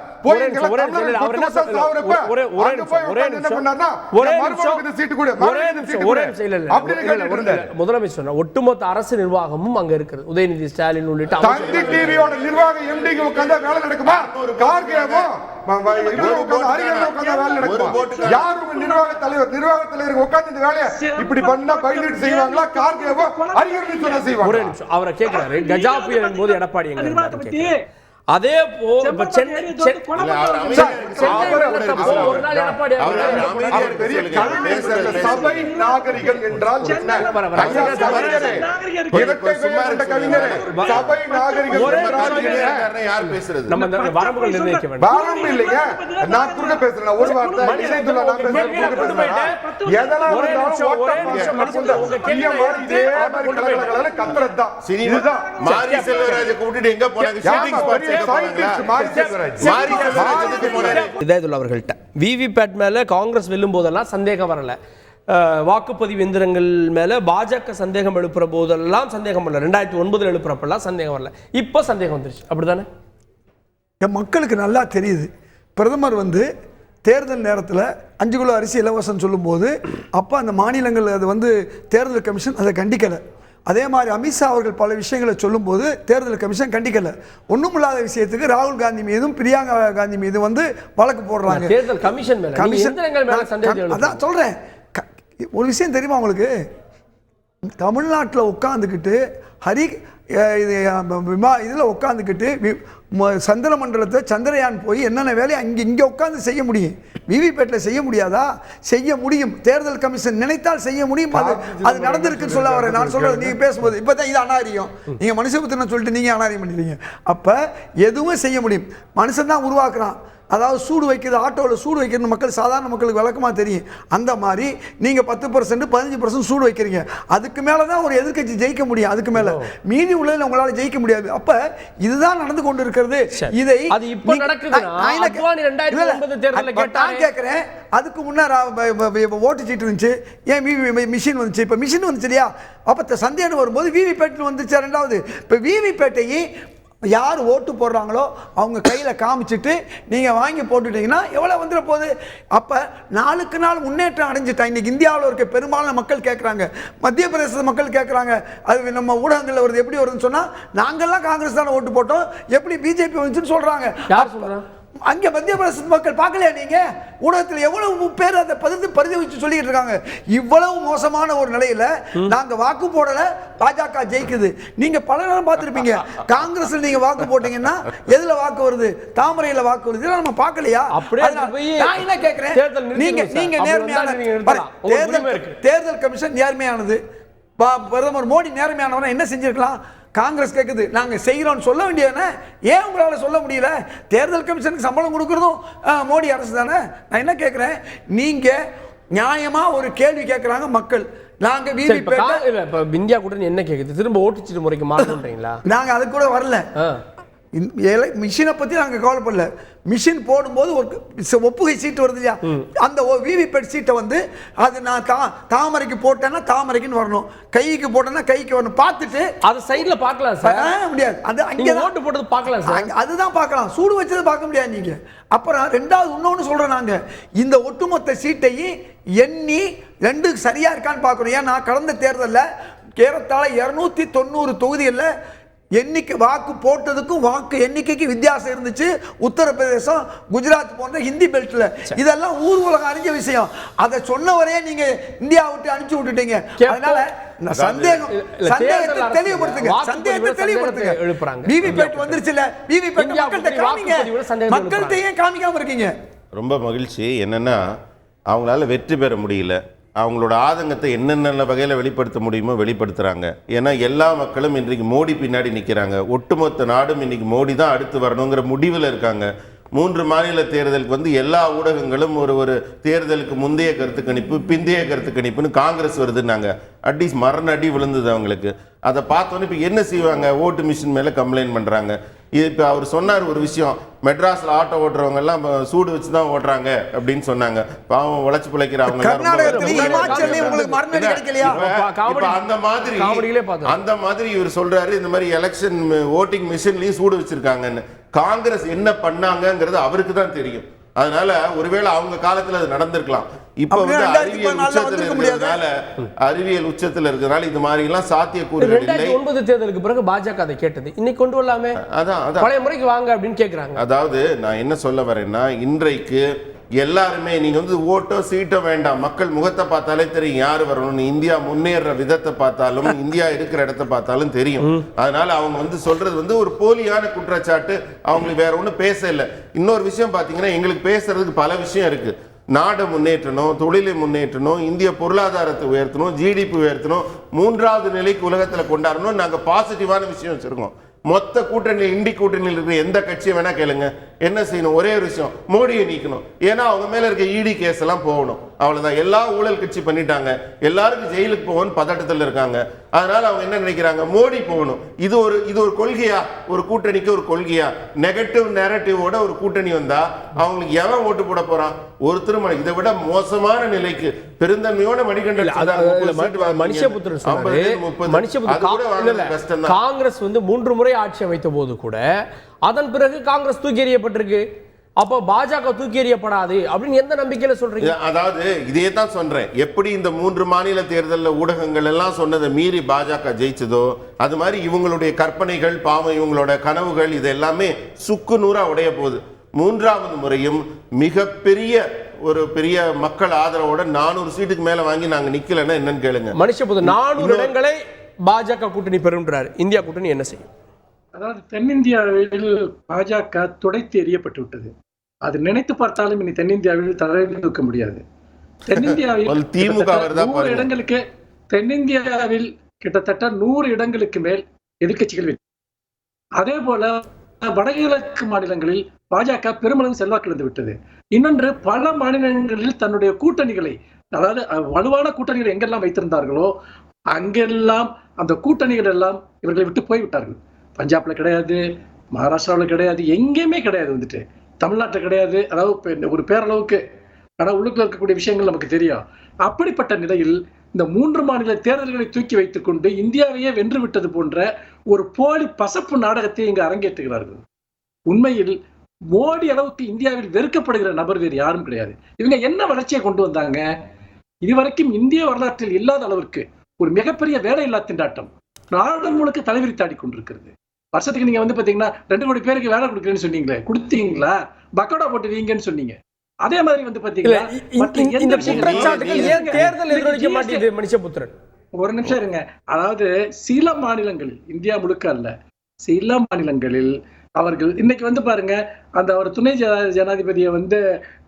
முதலமைச்சர் ஒட்டுமொத்த அரசு நிர்வாகமும் அங்க இருக்கிறது. உதயநிதி ஸ்டாலின் உள்ளிட்ட நிர்வாகம் எம்டி உட்கார்ந்தா வேலை நடக்குமா? கார்கேவோ நிர்வாக தலைவர் உட்கார்ந்து இந்த வேலையை இப்படி பண்ணா பைலட் செய்வாங்களா? கார்கேவோ அறிஞர் சொன்ன செய்வாங்க. ஒரே நிமிஷம், அவரை கேட்கிறாரு. கஜா புயலின் போது எடப்பாடி எங்க? அதே போல் சபை நாகரிகம் என்றால் வரம்புகள் நிர்ணயிக்க வேண்டும். வரம்பு இல்லைங்க, நான் குறுக்க பேசுறேன். ஒரு வார்த்தை இதாயதுல்லா அவர்கள்ட்ட விவிபேட் மேல காங்கிரஸ் வெல்லும் போதெல்லாம் சந்தேகம் வரல, வாக்குப்பதிவு எந்திரங்கள் மேல பாஜக சந்தேகம் எழுப்புற போதெல்லாம் சந்தேகம் வரல, 2009 எழுப்புறப்பெல்லாம் சந்தேகம் வரல, இப்போ சந்தேகம் வந்துருச்சு. அப்படிதானே? மக்களுக்கு நல்லா தெரியுது. பிரதமர் தேர்தல் நேரத்தில் 5 கிலோ அரிசி இலவசம் சொல்லும்போது அப்போ அந்த மாநிலங்கள் அது தேர்தல் கமிஷன் அதை கண்டிக்கலை. அதே மாதிரி அமித்ஷா அவர்கள் பல விஷயங்களை சொல்லும்போது தேர்தல் கமிஷன் கண்டிக்கலை. ஒன்றும் இல்லாத விஷயத்துக்கு ராகுல் காந்தி மீதும் பிரியங்கா காந்தி மீது வழக்கு போடுறாங்க. தேர்தல் கமிஷன் அதான் சொல்கிறேன். ஒரு விஷயம் தெரியுமா உங்களுக்கு? தமிழ்நாட்டில் உட்காந்துக்கிட்டு இதில் உட்காந்துக்கிட்டு சந்திர மண்டலத்தை சந்திரயான் போய் என்னென்ன வேலையை இங்கே உட்காந்து செய்ய முடியும், விவிபேட்டில் செய்ய முடியாதா? செய்ய முடியும். தேர்தல் கமிஷன் நினைத்தால் செய்ய முடியும். அது நடந்திருக்குன்னு சொல்ல வரேன். நான் சொல்றது நீங்கள் பேசும்போது இப்போ தான் இது அநாரியம், நீங்கள் மனுஷபுத்திரன் சொல்லிட்டு நீங்கள் அநாரியம் பண்ணிடுறீங்க. அப்போ எதுவும் செய்ய முடியும். மனுஷன் தான் உருவாக்குறான். அதாவது சூடு வைக்கிறது, ஆட்டோவில் சூடு வைக்கிறது மக்கள் சாதாரண மக்களுக்கு விளக்கமாக தெரியும். அந்த மாதிரி நீங்கள் 10% 15% சூடு வைக்கிறீங்க. அதுக்கு மேலே தான் ஒரு எதிர்க்கட்சி ஜெயிக்க முடியும். அதுக்கு மேலே மீதி உள்ளதில் உங்களால் ஜெயிக்க முடியாது. அப்போ இதுதான் நடந்து கொண்டு இருக்கிறது. இதை நான் கேட்குறேன். அதுக்கு முன்னாடி ஓட்டு சீட்டு இருந்துச்சு, ஏன் மிஷின் வந்துச்சு? இப்போ மிஷின் வந்துச்சு இல்லையா? அப்போ சந்தேகம் வரும்போது விவிபேட் வந்துச்சு. ரெண்டாவது இப்போ விவிபேட்டையை யார் ஓட்டு போடுறாங்களோ அவங்க கையில் காமிச்சிட்டு நீங்கள் வாங்கி போட்டுட்டீங்கன்னா எவ்வளோ வந்துட போகுது? அப்போ நாளுக்கு நாள் முன்னேற்றம் அடைஞ்சிட்டா. இன்றைக்கி இந்தியாவில் இருக்க பெரும்பாலான மக்கள் கேட்குறாங்க, மத்திய பிரதேச மக்கள் கேட்குறாங்க. அது நம்ம ஊடகங்களில் வருது. எப்படி வருதுன்னு சொன்னால், நாங்கள்லாம் காங்கிரஸ் தானே ஓட்டு போட்டோம், எப்படி பிஜேபி வந்துச்சுன்னு சொல்கிறாங்க. யார் சொல்கிறாங்க? அங்கே மத்திய பிரதேச மக்கள் பார்க்கலையா? நீங்கள் ஊடகத்தில் எவ்வளவு பேர் அதை பரிதவிச்சு சொல்லிக்கிட்டு இருக்காங்க. இவ்வளவு மோசமான ஒரு நிலையில் நாங்கள் வாக்கு போடலை, பாஜக ஜெயிக்குது. நீங்கள் பல நேரம் பார்த்துருப்பீங்க, காங்கிரஸில் நீங்கள் வாக்கு போட்டீங்கன்னா எதில் வாக்கு வருது? தாமரையில் வாக்கு வருது. இதெல்லாம் நம்ம பார்க்கலையா? நான் என்ன கேட்குறேன், நீங்கள் நேர்மையான தேர்தல் கமிஷன் நேர்மையானது, பிரதமர் மோடி நேர்மையானவன என்ன செஞ்சிருக்கலாம்? காங்கிரஸ் கேட்குது, நாங்கள் செய்கிறோம்னு சொல்ல வேண்டியதுன்னு ஏன் உங்களால் சொல்ல முடியல? தேர்தல் கமிஷனுக்கு சம்பளம் கொடுக்குறதும் மோடி அரசு தானே. நான் என்ன கேட்குறேன், நீங்கள் நியாயமாக ஒரு கேள்வி கேட்குறாங்க மக்கள். நாங்கள் இந்தியா கூட்டணி என்ன கேட்குது? திரும்ப ஓட்டுச்சீட்டு முறைக்கு மாற்றணுன்றீங்களா? நாங்கள் அது கூட வரல. மிஷினை பற்றி நாங்கள் கவலைப்படல. மிஷின் போடும்போது ஒரு ஒப்புகை சீட்டு வருது இல்லையா? அந்த விவிபேட் சீட்டை அது நான் தாமரைக்கு போட்டேன்னா தாமரைக்குன்னு வரணும், கைக்கு போட்டேன்னா கைக்கு வரணும். பார்த்துட்டு அது சைடில் பார்க்கலாம் சார். முடியாது. அது அங்கே ஓட்டு போட்டது பார்க்கலாம் சார். அதுதான் பார்க்கலாம், சூடு வச்சது பார்க்க முடியாது நீங்கள். அப்புறம் ரெண்டாவது இன்னொன்று சொல்கிறோம், நாங்கள் இந்த ஒட்டுமொத்த சீட்டையும் எண்ணி 2 சரியாக இருக்கான்னு பார்க்கணும். ஏன்னா கடந்த தேர்தலில் ஏறத்தாழ 290 தொகுதிகளில் எண்ணிக்கை வாக்கு போட்டதுக்கும் வாக்கு எண்ணிக்கைக்கு வித்தியாசம் இருந்துச்சு. உத்தரப்பிரதேசம், குஜராத் போன்ற ஹிந்தி பெல்ட்ல இதெல்லாம் ஊர் உலகம் அறிஞ்ச விஷயம். அதை சொன்னவரே நீங்க இந்தியா விட்டு அனுப்பிச்சு விட்டுட்டீங்க. அதனால சந்தேகத்தை தெளிவுபடுத்துங்க. விவிபேட் வந்துருச்சுல, விவிபேட் மக்கள்கிட்ட காமிங்க. மக்கள்கிட்ட ஏன் காமிக்காம இருக்கீங்க? ரொம்ப மகிழ்ச்சி. என்னன்னா அவங்களால வெற்றி பெற முடியல. அவங்களோட ஆதங்கத்தை என்னென்ன வகையில் வெளிப்படுத்த முடியுமோ வெளிப்படுத்துகிறாங்க. ஏன்னா எல்லா மக்களும் இன்றைக்கு மோடி பின்னாடி நிற்கிறாங்க. ஒட்டுமொத்த நாடும் இன்றைக்கி மோடி தான் அடுத்து வரணுங்கிற முடிவில் இருக்காங்க. 3 மாநில தேர்தலுக்கு எல்லா ஊடகங்களும் ஒரு தேர்தலுக்கு முந்தைய கருத்து கணிப்பு, பிந்தைய கருத்து கணிப்புன்னு காங்கிரஸ் வருதுன்னாங்க. அடி மரண அடி விழுந்தது அவங்களுக்கு. அதை பார்த்தோன்னே இப்போ என்ன செய்வாங்க? ஓட்டு மிஷின் மேலே கம்ப்ளைண்ட் பண்ணுறாங்க. இப்போ அவர் சொன்னார் ஒரு விஷயம், மெட்ராஸில் ஆட்டோ ஓட்டுறவங்க எல்லாம் சூடு வச்சு தான் ஓட்டுறாங்க அப்படின்னு சொன்னாங்க. பாவம் உழைச்சி பிழைக்கிறவங்க அந்த மாதிரி இவர் சொல்றாரு, இந்த மாதிரி எலெக்ஷன் ஓட்டிங் மிஷின்லயும் சூடு வச்சிருக்காங்கன்னு. காங்கிரஸ் என்ன பண்ணாங்கிறது அவருக்கு தான் தெரியும். அதனால ஒருவேளை அவங்க காலத்துல அது நடந்திருக்கலாம். இப்ப அறிவியல் உச்சத்துல இருக்கிறதுனால இது மாதிரி எல்லாம் சாத்தியக்கூறுகள் இல்லை. 2009 தேர்தலுக்கு பிறகு பாஜக அதை கேட்டது, இன்னைக்கு கொண்டு வரலாமே, அதான் பழைய முறைக்கு வாங்க அப்படின்னு கேட்கிறாங்க. அதாவது நான் என்ன சொல்ல வரேன்னா, இன்றைக்கு எல்லாருமே நீங்க ஓட்டோ சீட்டோ வேண்டாம், மக்கள் முகத்தை பார்த்தாலே தெரியும் யாரு வரணும்னு. இந்தியா முன்னேற விதத்தை பார்த்தாலும், இந்தியா இருக்கிற இடத்தை பார்த்தாலும் தெரியும். அதனால அவங்க சொல்றது ஒரு போலியான குற்றச்சாட்டு. அவங்களுக்கு வேற ஒன்றும் பேச இல்லை. இன்னொரு விஷயம் பாத்தீங்கன்னா, எங்களுக்கு பேசுறதுக்கு பல விஷயம் இருக்கு. நாடை முன்னேற்றணும், தொழிலை முன்னேற்றணும், இந்திய பொருளாதாரத்தை உயர்த்தணும், ஜிடிபி உயர்த்தணும், 3வது நிலைக்கு உலகத்தில் கொண்டாடணும். நாங்கள் பாசிட்டிவான விஷயம் வச்சிருக்கோம். மொத்த கூட்டணி இண்டி கூட்டணியில் இருக்கிற எந்த கட்சியை வேணா கேளுங்க, என்ன செய்யணும்? ஒரே ஒரு விஷயம், மோடியை நீக்கணும். ஏன்னா அவங்க மேல இருக்க இடி கேஸ் எல்லாம் போகணும். அவ்வளவுதான். எல்லா ஊழல் கட்சி பண்ணிட்டாங்க, எல்லாருக்கும் ஜெயிலுக்கு போகணும் பதட்டத்தில் இருக்காங்க. அதனால அவங்க என்ன நினைக்கிறாங்க, மோடி போகணும். இது ஒரு கொள்கையா, ஒரு கூட்டணிக்கு ஒரு கொள்கையா? நெகட்டிவ் நேரட்டிவோட ஒரு கூட்டணி வந்தா அவங்களுக்கு எவன் ஓட்டு போட போறான்? ஒருத்தரும் இதை விட மோசமான நிலைக்கு பெருந்தன்மையோட மணிகண்டன் காங்கிரஸ் 3 முறை ஆட்சி அமைத்த போது கூட அதன் பிறகு காங்கிரஸ் தூக்கி எறியப்பட்டிருக்கு. அப்போ பாஜக தூக்கி எறியப்படாது அப்படின்னு எந்த நம்பிக்கையில சொல்றீங்க? அதாவது இதே தான் சொல்றேன், எப்படி இந்த 3 மாநில தேர்தலில் ஊடகங்கள் எல்லாம் சொன்னதை மீறி பாஜக ஜெயிச்சதோ, அது மாதிரி இவங்களுடைய கற்பனைகள், பாவம் இவங்களோட கனவுகள், இது எல்லாமே சுக்கு நூறா உடைய போகுது. 3வது முறையும் மிகப்பெரிய ஒரு பெரிய மக்கள் ஆதரவோட 400 சீட்டுக்கு மேல வாங்கி நாங்க நிக்கலன்னா என்னன்னு கேளுங்க. மனுஷபுத்திரன் 400 இடங்களை பாஜக கூட்டணி பெறும்ன்றார். இந்தியா கூட்டணி என்ன செய்யும்? அதாவது தென்னிந்தியாவில் பாஜக துடைத்து எறியப்பட்டு விட்டது. அது நினைத்து பார்த்தாலும் இனி தென்னிந்தியாவில் தலையில் தூக்க முடியாது. தென்னிந்தியாவில் திமுக தென்னிந்தியாவில் கிட்டத்தட்ட 100 இடங்களுக்கு மேல் எதிர்க்கட்சிகள். அதே போல வடகிழக்கு மாநிலங்களில் பாஜக பெருமளவு செல்வாக்கு இழந்து விட்டது. இன்னொன்று, பல மாநிலங்களில் தன்னுடைய கூட்டணிகளை, அதாவது வலுவான கூட்டணிகளை எங்கெல்லாம் வைத்திருந்தார்களோ அங்கெல்லாம் அந்த கூட்டணிகள் எல்லாம் இவர்களை விட்டு போய்விட்டார்கள். பஞ்சாப்ல கிடையாது, மகாராஷ்டிராவில் கிடையாது, எங்கேயுமே கிடையாது. தமிழ்நாட்டில் கிடையாது. அதாவது ஒரு பேரளவுக்கு, ஆனால் உள்ளுக்குள்ள இருக்கக்கூடிய விஷயங்கள் நமக்கு தெரியும். அப்படிப்பட்ட நிலையில் இந்த 3 மாநில தேர்தல்களை தூக்கி வைத்துக் கொண்டு இந்தியாவையே வென்று விட்டது போன்ற ஒரு போலி பசப்பு நாடகத்தை இங்கு அரங்கேற்றுகிறார்கள். உண்மையில் மோடி அளவுக்கு இந்தியாவில் வெறுக்கப்படுகிற நபர் வேறு யாரும் கிடையாது. இவங்க என்ன வளர்ச்சியை கொண்டு வந்தாங்க? இதுவரைக்கும் இந்திய வரலாற்றில் இல்லாத அளவிற்கு ஒரு மிகப்பெரிய வேலையில்லா திண்டாட்டம் நாடு முழுக்க தலைவிரித்தாடி கொண்டிருக்கிறது. வருஷத்துக்கு நீங்க பாத்தீங்கன்னா 2 கோடி பேருக்கு வேலை கொடுக்குறேன்னு சொன்னீங்களே, கொடுத்தீங்களா? பக்கோடா போட்டு வீங்கன்னு சொன்னீங்க. அதே மாதிரி பாத்தீங்கன்னா ஒரு நிமிஷம் இருங்க. அதாவது சில மாநிலங்களில், இந்தியா முழுக்க அல்ல, சில மாநிலங்களில் அவர்கள் இன்னைக்கு பாருங்க, அந்த ஒரு துணை ஜனாதிபதியை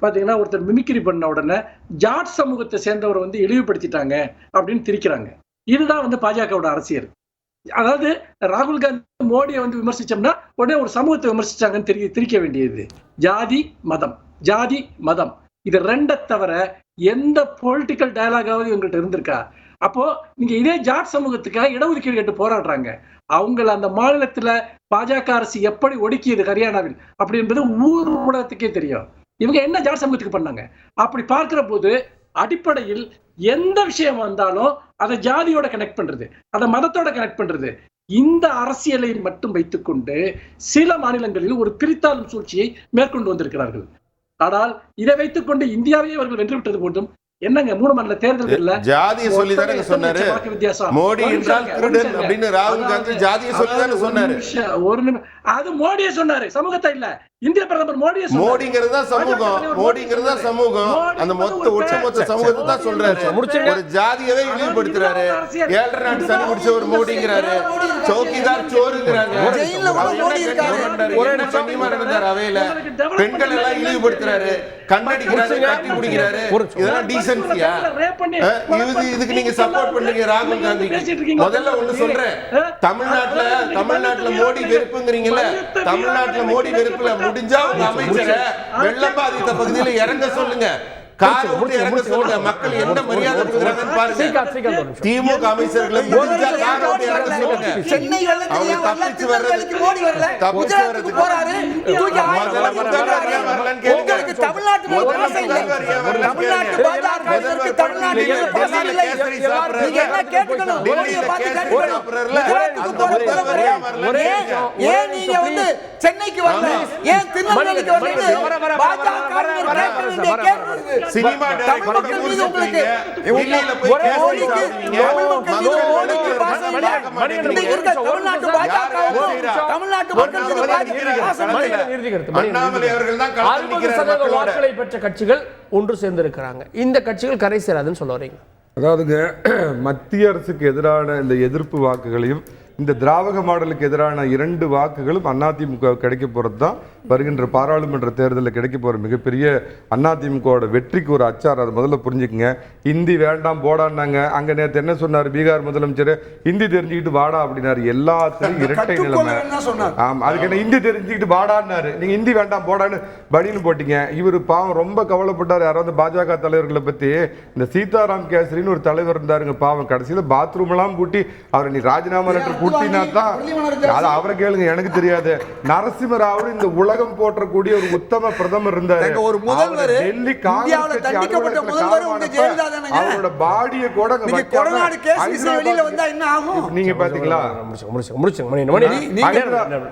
பாத்தீங்கன்னா ஒருத்தர் மிமிக்ரி பண்ண உடனே ஜாட் சமூகத்தை சேர்ந்தவர் இழிவுபடுத்திட்டாங்க அப்படின்னு திரிக்கிறாங்க. இதுதான் பாஜகவோட அரசியல். அதாவது ராகுல் காந்தி மோடியை விமர்சிச்சோம்னா உடனே ஒரு சமூகத்தை விமர்சிச்சாங்கன்னு திரிக்க வேண்டியது. ஜாதி மதம், ஜாதி மதம், இது 2 தவிர எந்த பொலிட்டிக்கல் டயலாகாவது இவங்கள்ட்ட இருந்திருக்கா? அப்போ நீங்க இதே ஜாட் சமூகத்துக்காக இடஒதுக்கீடு கேட்டு போராடுறாங்க. அவங்கள அந்த மாநிலத்துல பாஜக அரசு எப்படி ஒடுக்கியது ஹரியானாவில் அப்படி என்பது ஊர் ஊடகத்துக்கே தெரியும். இவங்க என்ன ஜாட் சமூகத்துக்கு பண்ணாங்க? அப்படி பார்க்கிற போது அடிப்படையில் எந்த விஷயம் வந்தாலும் அதை ஜாதியோட கனெக்ட் பண்றது, அதை மதத்தோட கனெக்ட் பண்றது, இந்த அரசியலை மட்டும் வைத்துக்கொண்டு சில மாநிலங்களில் ஒரு பிரித்தாளும் சூழ்ச்சியை மேற்கொண்டு வந்திருக்கிறார்கள். ஆனால் இதை வைத்துக் கொண்டு இந்தியாவையே அவர்கள் வென்றுவிட்டது போன்றும் என்னங்க 3 மாநில தேர்தல்கள்ல ஜாதியை சொல்லி தானே சொன்னாரு மோடி என்றால் திருடன் அப்படின்னு. ராகுல் காந்தி ஜாதியை சொல்லி தானே சொன்னாரு. அது மோடியே சொன்னாரு, சமூகத்தை இல்ல. இந்திய பிரதமர் மோடியே சொன்னாரு. மோடிங்கிறது தான் சமூகம், மோடிங்கிறது தான் சமூகம். அந்த ஒட்டுமொத்த சமூகத்தை தான் சொல்றாரு. ஒரு ஜாதியவே இழிவுபடுத்துறாரு. 7 நாட்டு சனி முடிச்ச ஒரு மோடிங்கிறாரு, சௌக்கிதார் சோறுங்கிறாங்க. சனிமா நடந்தார் அவையில, பெண்கள் எல்லாம் இழிவுபடுத்துறாரு, கண்ணடிக்கிறாரு, கட்டி பிடிக்கிறாரு. இதெல்லாம் டீசன்சியா? இதுக்கு நீங்க சப்போர்ட் பண்றீங்க ராகுல் காந்தி. முதல்ல ஒண்ணு சொல்றேன், தமிழ்நாட்டுல மோடி வெறுப்புங்கிறீங்கல்ல, தமிழ்நாட்டுல மோடி வெறுப்புல முடிஞ்சா உங்க அமைச்சரை வெள்ளம் பாதித்த பகுதியில இறங்க சொல்லுங்க, மக்கள் என்ன மரியாதை கொடுக்குறாங்கன்னு பாருங்க. திமுக அமைச்சர்களை முடிஞ்சா காரை விட்டு இறங்க சொல்லுங்க. அவங்க தப்பிச்சு வர்றதுக்கு சென்னைக்கு வரல, ஏன் திருநெல்வேலிக்கு வந்து சினிமா வாக்குகளை பெற்ற கட்சிகள் ஒன்று சேர்ந்திருக்கிறாங்க. இந்த கட்சிகள் கரை சேராதுன்னு சொல்ல வரீங்க? அதாவதுங்க, மத்திய அரசுக்கு எதிரான இந்த எதிர்ப்பு வாக்குகளையும் இந்த திராவிட மாடலுக்கு எதிரான 2 வாக்குகளும் அதிமுக கிடைக்க போறது தான் வருகின்ற பாராளுமன்ற தேர்தலில் கிடைக்க போற மிகப்பெரிய அதிமுகவோட வெற்றிக்கு ஒரு அச்சார். அதை முதல்ல புரிஞ்சுக்குங்க. ஹிந்தி வேண்டாம் போடான்னாங்க. அங்க நேற்று என்ன சொன்னார் பீகார் முதலமைச்சர்? ஹிந்தி தெரிஞ்சுக்கிட்டு வாடா அப்படின்னாரு. எல்லாத்துலயும் இரட்டை நிலைமை. ஆமா, அதுக்கு என்ன ஹிந்தி தெரிஞ்சுக்கிட்டு வாடான்னாரு. நீங்க ஹிந்தி வேண்டாம் போடான்னு பனின்னு போட்டீங்க. இவரு பாவம் ரொம்ப கவலைப்பட்டார். யாராவது பாஜக தலைவர்களை பத்தி. இந்த சீதாராம் கேசரின்னு ஒரு தலைவர் இருந்தாருங்க, பாவம் கடைசியில பாத்ரூம் எல்லாம் கூட்டி அவரை நீ ராஜினாமா லெட்டர் கூட்டினா தான் அது அவரை கேளுங்க, எனக்கு தெரியாது. நரசிம்மராவ் இந்த உலகம் போற்றக்கூடிய ஒரு உத்தம பிரதமர் இருந்தாரு. ஒரு முதல்வர் டெல்லி காங்கிரஸ் தண்டிக்கப்பட்ட முதல்வர் உங்க ஜெயலலிதா தானங்க. அவரோட பாடியை கூட நீங்க கொரோனா கேஸ் வெளியில வந்தா என்ன ஆகும்? நீங்க பாத்தீங்களா?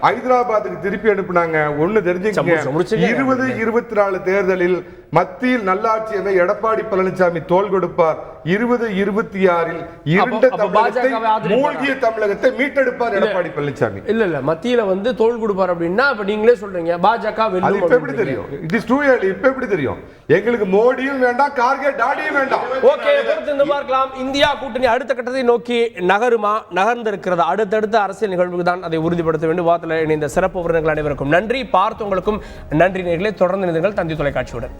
ஹைதராபாத்துக்கு திருப்பி அனுப்புனாங்க. ஒண்ணு தெரிஞ்சுக்கங்க, 2024 தேர்தலில் மத்தியில் நல்லாட்சி அமைய எடப்பாடி பழனிசாமி தோள் கொடுப்பார். 2026 இருண்ட தமிழகத்தை, மூழ்கிய தமிழகத்தை மீட்டெடுப்பார் எடப்பாடி பழனிசாமி. இல்ல மத்தியில வந்து தோள் கொடுப்பார் அப்படின்னா இப்ப நீங்களே சொல்றீங்க பாஜக வெல்லும். இப்ப எப்படி தெரியும்? It is too early. இப்ப எப்படி தெரியும்? எங்களுக்கு மோடியும் வேண்டாம், கார்கே டாடியும் வேண்டாம். ஓகே, பொறுத்து பார்க்கலாம். இந்தியா கூட்டணி அடுத்த கட்டத்தை நோக்கி நகருமா, நகர்ந்திருக்கிறது? அடுத்தடுத்த அரசியல் நிகழ்வுக்கு தான் அதை உறுதிப்படுத்த வேண்டும். வார்த்தையில் இணைந்த சிறப்பு விருந்தினர்கள் அனைவருக்கும் நன்றி. பார்த்தவங்களுக்கும் நன்றி நேயர்களே. தொடர்ந்து இணைந்தீர்கள் தந்தி தொலைக்காட்சியுடன்.